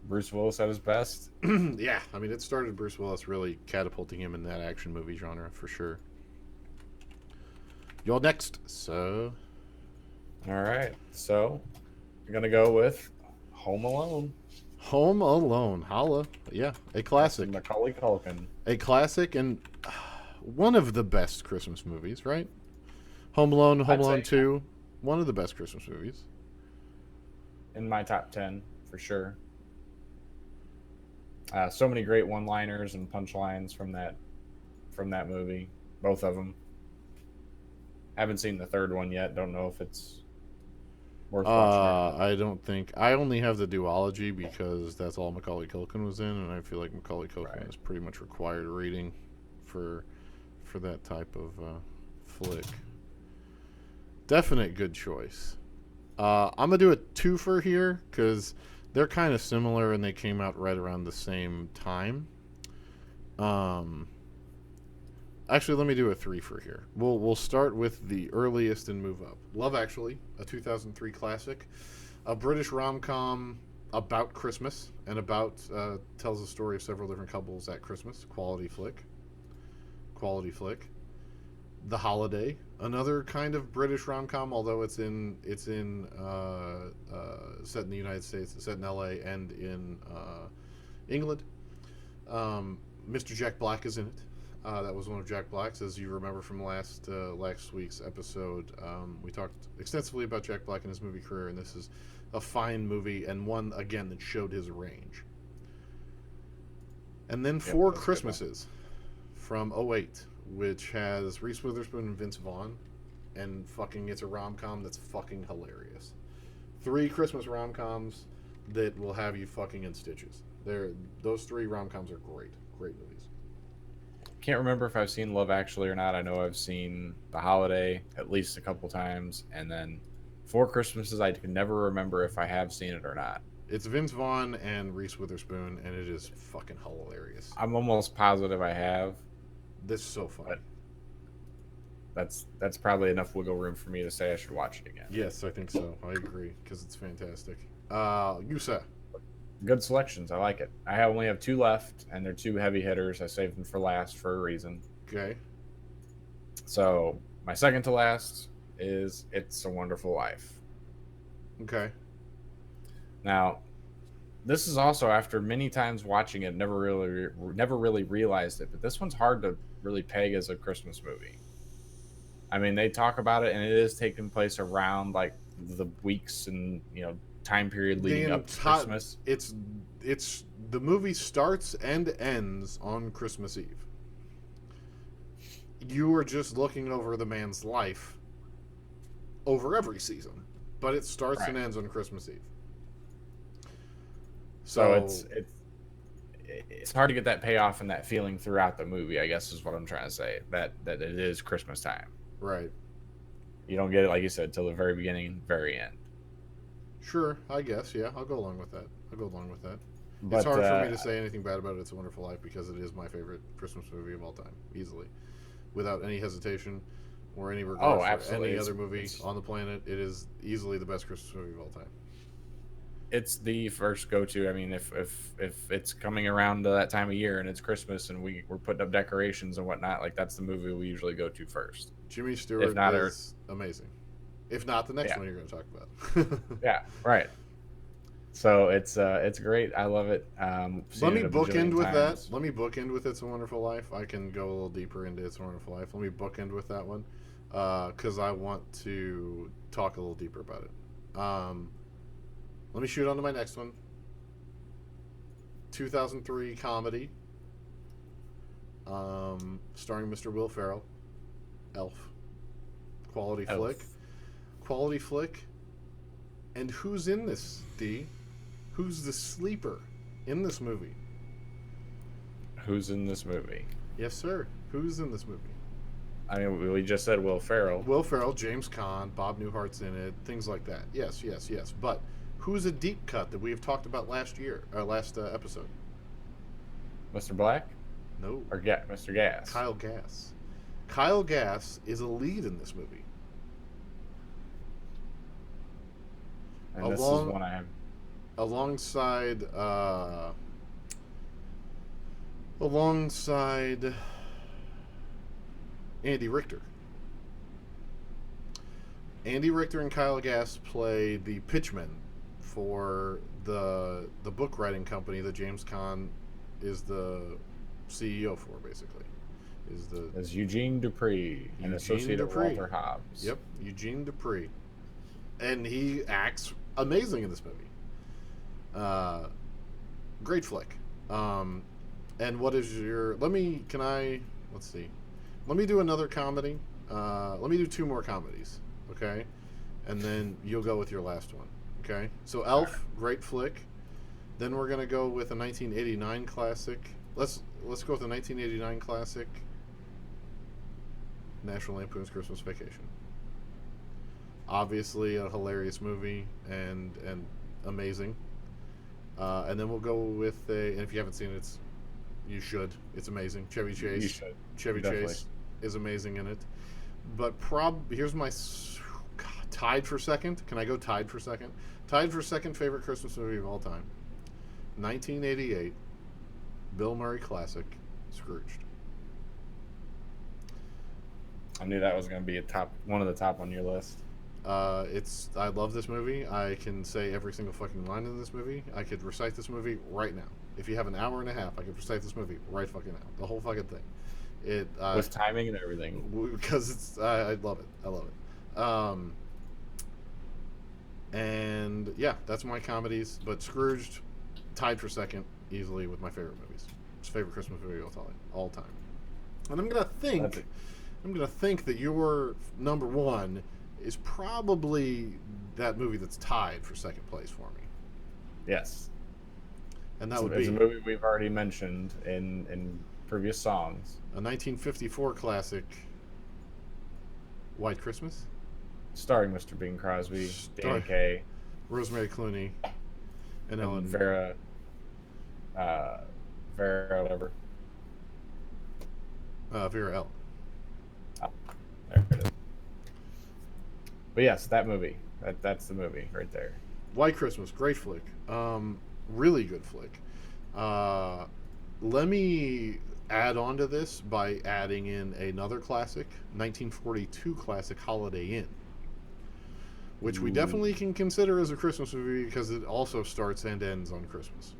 Bruce Willis at his best. Yeah, I mean, it started Bruce Willis really catapulting him in that action movie genre for sure. You're next, so. All right, so I'm gonna go with Home Alone. Home Alone, holla, yeah, a classic. That's Macaulay Culkin. A classic and one of the best Christmas movies, right? Home Alone, Home Alone 2, one of the best Christmas movies. In my top 10, for sure. So many great one-liners and punchlines from that movie, both of them. Haven't seen the third one yet. Don't know if it's worth watching. I don't think. I only have the duology because that's all Macaulay Culkin was in, and I feel like Macaulay Culkin is pretty much required reading for that type of flick. Definite good choice. I'm gonna do a twofer here because they're kind of similar and they came out right around the same time. Actually, let me do a threefer here. We'll start with the earliest and move up. Love Actually, a 2003 classic, a British rom-com about Christmas and tells the story of several different couples at Christmas. Quality flick. The Holiday, another kind of British rom-com, although it's in set in the United States, set in LA and in England. Mr. Jack Black is in it. That was one of Jack Black's, as you remember from last week's episode. We talked extensively about Jack Black and his movie career, and this is a fine movie and one again that showed his range. And then Four Christmases. from '08, which has Reese Witherspoon and Vince Vaughn, and fucking it's a rom-com that's fucking hilarious. 3 Christmas rom-coms that will have you fucking in stitches. Those 3 rom-coms are great. Great movies. Can't remember if I've seen Love Actually or not. I know I've seen The Holiday at least a couple times, and then Four Christmases. I can never remember if I have seen it or not. It's Vince Vaughn and Reese Witherspoon, and it is fucking hilarious. I'm almost positive I have. This is so fun. That's probably enough wiggle room for me to say I should watch it again. Yes, I think so. I agree, because it's fantastic. You say. Good selections. I like it. I only have 2 left, and they're 2 heavy hitters. I saved them for last for a reason. Okay. So my second to last is It's a Wonderful Life. Okay. Now, this is also after many times watching it, never really realized it, but this one's hard to really peg as a Christmas movie. I mean, they talk about it, and it is taking place around like the weeks and time period leading up to Christmas. It's the movie starts and ends on Christmas Eve. You are just looking over the man's life over every season, but it starts and ends on Christmas Eve. So it's hard to get that payoff and that feeling throughout the movie, I guess is what I'm trying to say. That it is Christmas time. Right. You don't get it, like you said, till the very beginning, very end. Sure, I guess. Yeah, I'll go along with that. But, it's hard for me to say anything bad about It's a Wonderful Life because it is my favorite Christmas movie of all time, easily, without any hesitation or any regard for any other movie on the planet. It is easily the best Christmas movie of all time. It's the first go-to. I mean, if it's coming around to that time of year and it's Christmas and we're putting up decorations and whatnot, like that's the movie we usually go to first. Jimmy Stewart is amazing. If not, the next one you're going to talk about. Yeah, right. So it's great. I love it. Let me bookend with that. Let me bookend with It's a Wonderful Life. I can go a little deeper into It's a Wonderful Life. Let me bookend with that one because I want to talk a little deeper about it. Let me shoot on to my next one. 2003 comedy starring Mr. Will Ferrell. Elf. Quality flick. And who's in this, D? Who's the sleeper in this movie? Who's in this movie? Yes, sir. Who's in this movie? I mean, we just said Will Ferrell. Will Ferrell, James Caan, Bob Newhart's in it, things like that. Yes. But who's a deep cut that we have talked about last episode? Mr. Black? No. Or Mr. Gas? Kyle Gass. Kyle Gass is a lead in this movie. And this is one I have. Alongside Andy Richter. Andy Richter and Kyle Gass play the pitchmen for the book writing company that James Caan is the CEO for, basically. Is Eugene Dupree, an associate of Walter Hobbs. Yep, Eugene Dupree. And he acts amazing in this movie. Great flick. And what is your... let's see. Let me do another comedy. Let me do 2 more comedies, okay? And then you'll go with your last one, okay? So Elf, great flick. Then we're going to go with a 1989 classic. Let's go with a 1989 classic, National Lampoon's Christmas Vacation. Obviously a hilarious movie and amazing. And then we'll go with and if you haven't seen it, you should. It's amazing. Chevy Chase. You should. Chevy Definitely. Chase is amazing in it. But here's my tied for second. Can I go tied for second? Tied for second favorite Christmas movie of all time. 1988, Bill Murray classic, Scrooged. I knew that was going to be one of the top on your list. I love this movie. I can say every single fucking line in this movie. I could recite this movie right now. If you have an hour and a half, I could recite this movie right fucking now. The whole fucking thing. With timing and everything. Because I love it. And yeah, that's my comedies. But Scrooged, tied for second, easily with my favorite movies. It's favorite Christmas movie of all time. And I'm gonna think that your number one is probably that movie that's tied for second place for me. Yes. And that It's a movie we've already mentioned in previous songs. a 1954 classic, White Christmas, Starring Mr. Bing Crosby, Danny Star- Kaye, Rosemary Clooney, and and Ellen uh, Vera, whatever. Vera Ellen. Oh, there it is. But yes, that movie. That's the movie right there. White Christmas, great flick. Really good flick. Let me add on to this by adding in another classic, 1942 classic, Holiday Inn, which we definitely can consider as a Christmas movie because it also starts and ends on Christmas.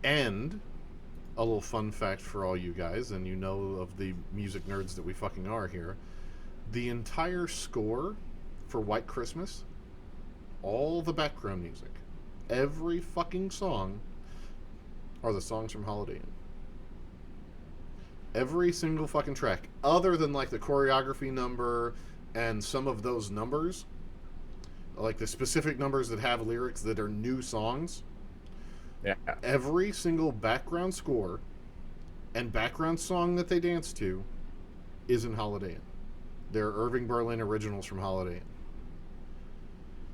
And a little fun fact for all you guys, and you know of the music nerds that we fucking are here, the entire score for White Christmas, all the background music, every fucking song are the songs from Holiday Inn. Every single fucking track, other than like the choreography number and some of those numbers, like the specific numbers that have lyrics that are new songs. Yeah. Every single background score and background song that they dance to is in Holiday Inn. They're Irving Berlin originals from Holiday Inn.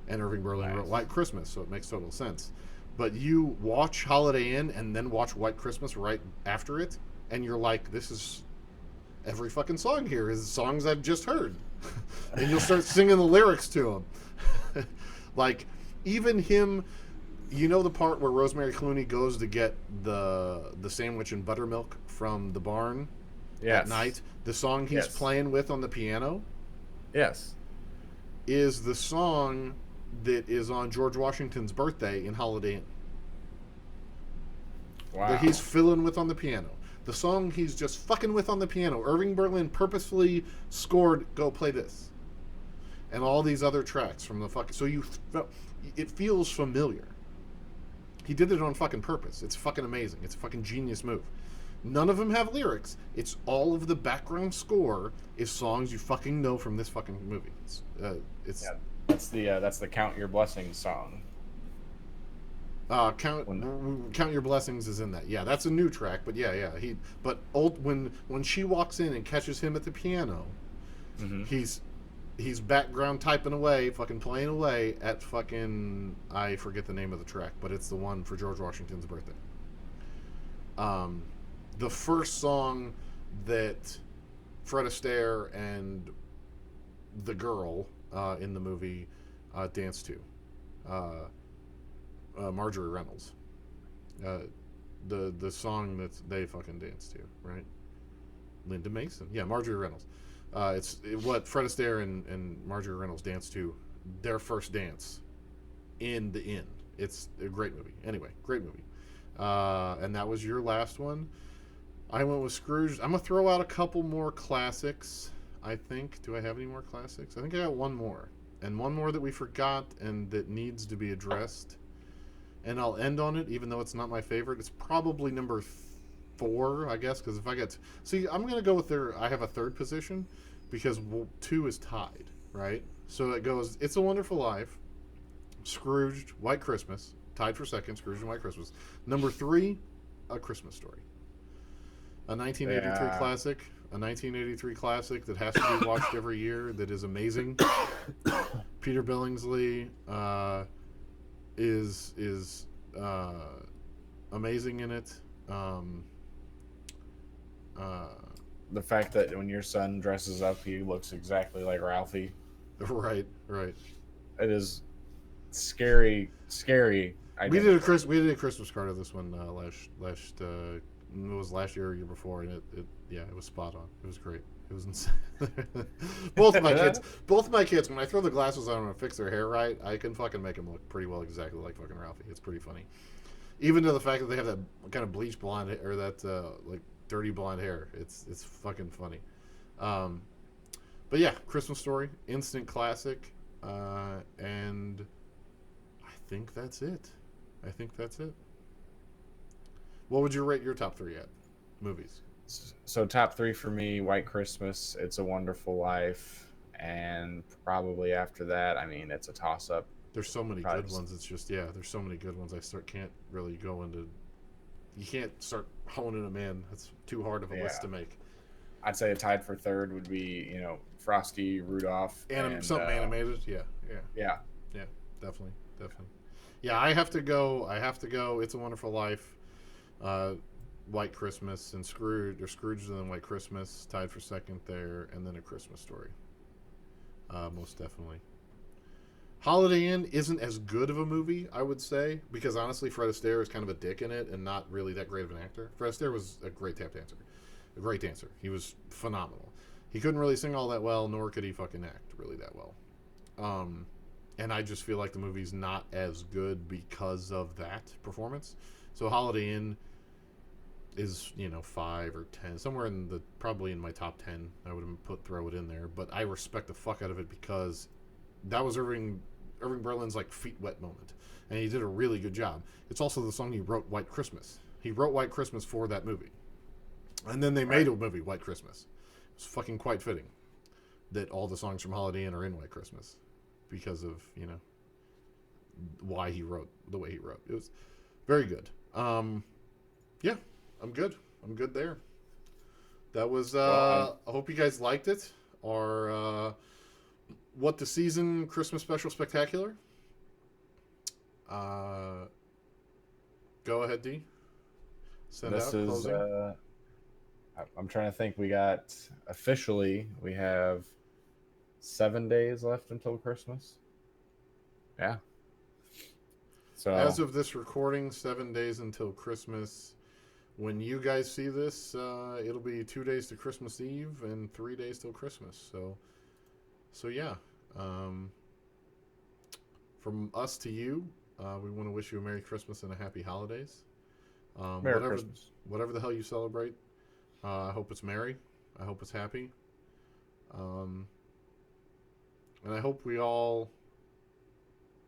And Irving Berlin wrote White Christmas, so it makes total sense. But you watch Holiday Inn and then watch White Christmas right after it, and you're like, this is... every fucking song here is songs I've just heard. And you'll start singing the lyrics to them. Like, even him... You know the part where Rosemary Clooney goes to get the sandwich and buttermilk from the barn at night? The song he's playing with on the piano is the song that is on George Washington's birthday in Holiday Inn. Wow. That he's fiddling with on the piano. The song he's just fucking with on the piano. Irving Berlin purposefully scored, go play this. And all these other tracks from the fucking... So it feels familiar. He did it on fucking purpose. It's fucking amazing. It's a fucking genius move. None of them have lyrics. It's all of the background score is songs you fucking know from this fucking movie. That's the Count Your Blessings song. Count Your Blessings is in that. Yeah, that's a new track, but yeah. When she walks in and catches him at the piano, he's background typing away, fucking playing away at fucking... I forget the name of the track, but it's the one for George Washington's birthday. The first song that Fred Astaire and the girl in the movie dance to, Marjorie Reynolds. The song that they fucking dance to, right? Linda Mason. Yeah, Marjorie Reynolds. It's what Fred Astaire and Marjorie Reynolds dance to, their first dance in the inn. It's a great movie. Anyway, great movie. And that was your last one. I went with Scrooge. I'm going to throw out a couple more classics, I think. Do I have any more classics? I think I got one more. And one more that we forgot and that needs to be addressed. And I'll end on it, even though it's not my favorite. It's probably number 4, I guess, because if I get... See, I'm going to go with I have a third position, because 2 is tied, right? So it goes, It's a Wonderful Life, Scrooged, White Christmas, tied for second, Scrooge and White Christmas. Number 3, A Christmas Story. A 1983 classic. A 1983 classic that has to be watched every year, that is amazing. Peter Billingsley is amazing in it. The fact that when your son dresses up, he looks exactly like Ralphie. Right. It is scary. We did a Christmas card of this one it was last year or year before, and it was spot on. It was great. It was insane. both of my kids, when I throw the glasses on and fix their hair right, I can fucking make them look pretty well exactly like fucking Ralphie. It's pretty funny. Even to the fact that they have that kind of bleached blonde hair, or that like dirty blonde hair. It's fucking funny. But yeah, Christmas Story, instant classic, and I think that's it. What would you rate your top 3 at? movies. So top three for me: White Christmas, It's a Wonderful Life, and probably after that, I mean, it's a toss-up. There's so many Probably good ones. It's just there's so many good ones. Can't really go into. You can't start honing them in. It's too hard of a list to make. I'd say a tied for third would be Frosty, Rudolph, and Something animated. Yeah, definitely. Yeah, I have to go. It's a Wonderful Life, White Christmas, and Scrooge, and then White Christmas tied for second there, and then A Christmas Story. Most definitely. Holiday Inn isn't as good of a movie, I would say, because honestly, Fred Astaire is kind of a dick in it and not really that great of an actor. Fred Astaire was a great tap dancer, a great dancer. He was phenomenal. He couldn't really sing all that well, nor could he fucking act really that well. And I just feel like the movie's not as good because of that performance. So Holiday Inn is 5 or 10, somewhere probably in my top 10. I would throw it in there, but I respect the fuck out of it because that was Irving Berlin's like feet wet moment, and he did a really good job. It's also the song he wrote, White Christmas. He wrote White Christmas for that movie, and then they made a movie, White Christmas. It's fucking quite fitting that all the songs from Holiday Inn are in White Christmas because of why he wrote the way he wrote. It was very good. Yeah, I'm good there. That was I hope you guys liked it. Our What the Season Christmas Special Spectacular. Go ahead, D. This is I'm trying to think. We have 7 days left until Christmas. Yeah. So as of this recording, 7 days until Christmas. When you guys see this, it'll be 2 days to Christmas Eve and 3 days till Christmas. So yeah. From us to you, we want to wish you a Merry Christmas and a Happy Holidays. Merry Christmas. Whatever the hell you celebrate, I hope it's merry. I hope it's happy. And I hope we all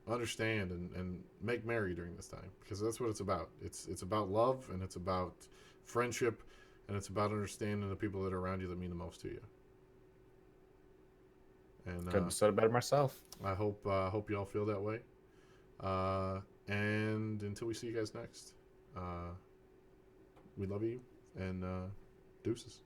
understand and make merry during this time, because that's what it's about. It's about love, and it's about friendship, and it's about understanding the people that are around you that mean the most to you. And couldn't have said it better myself. I hope you all feel that way. And until we see you guys next, we love you, and deuces.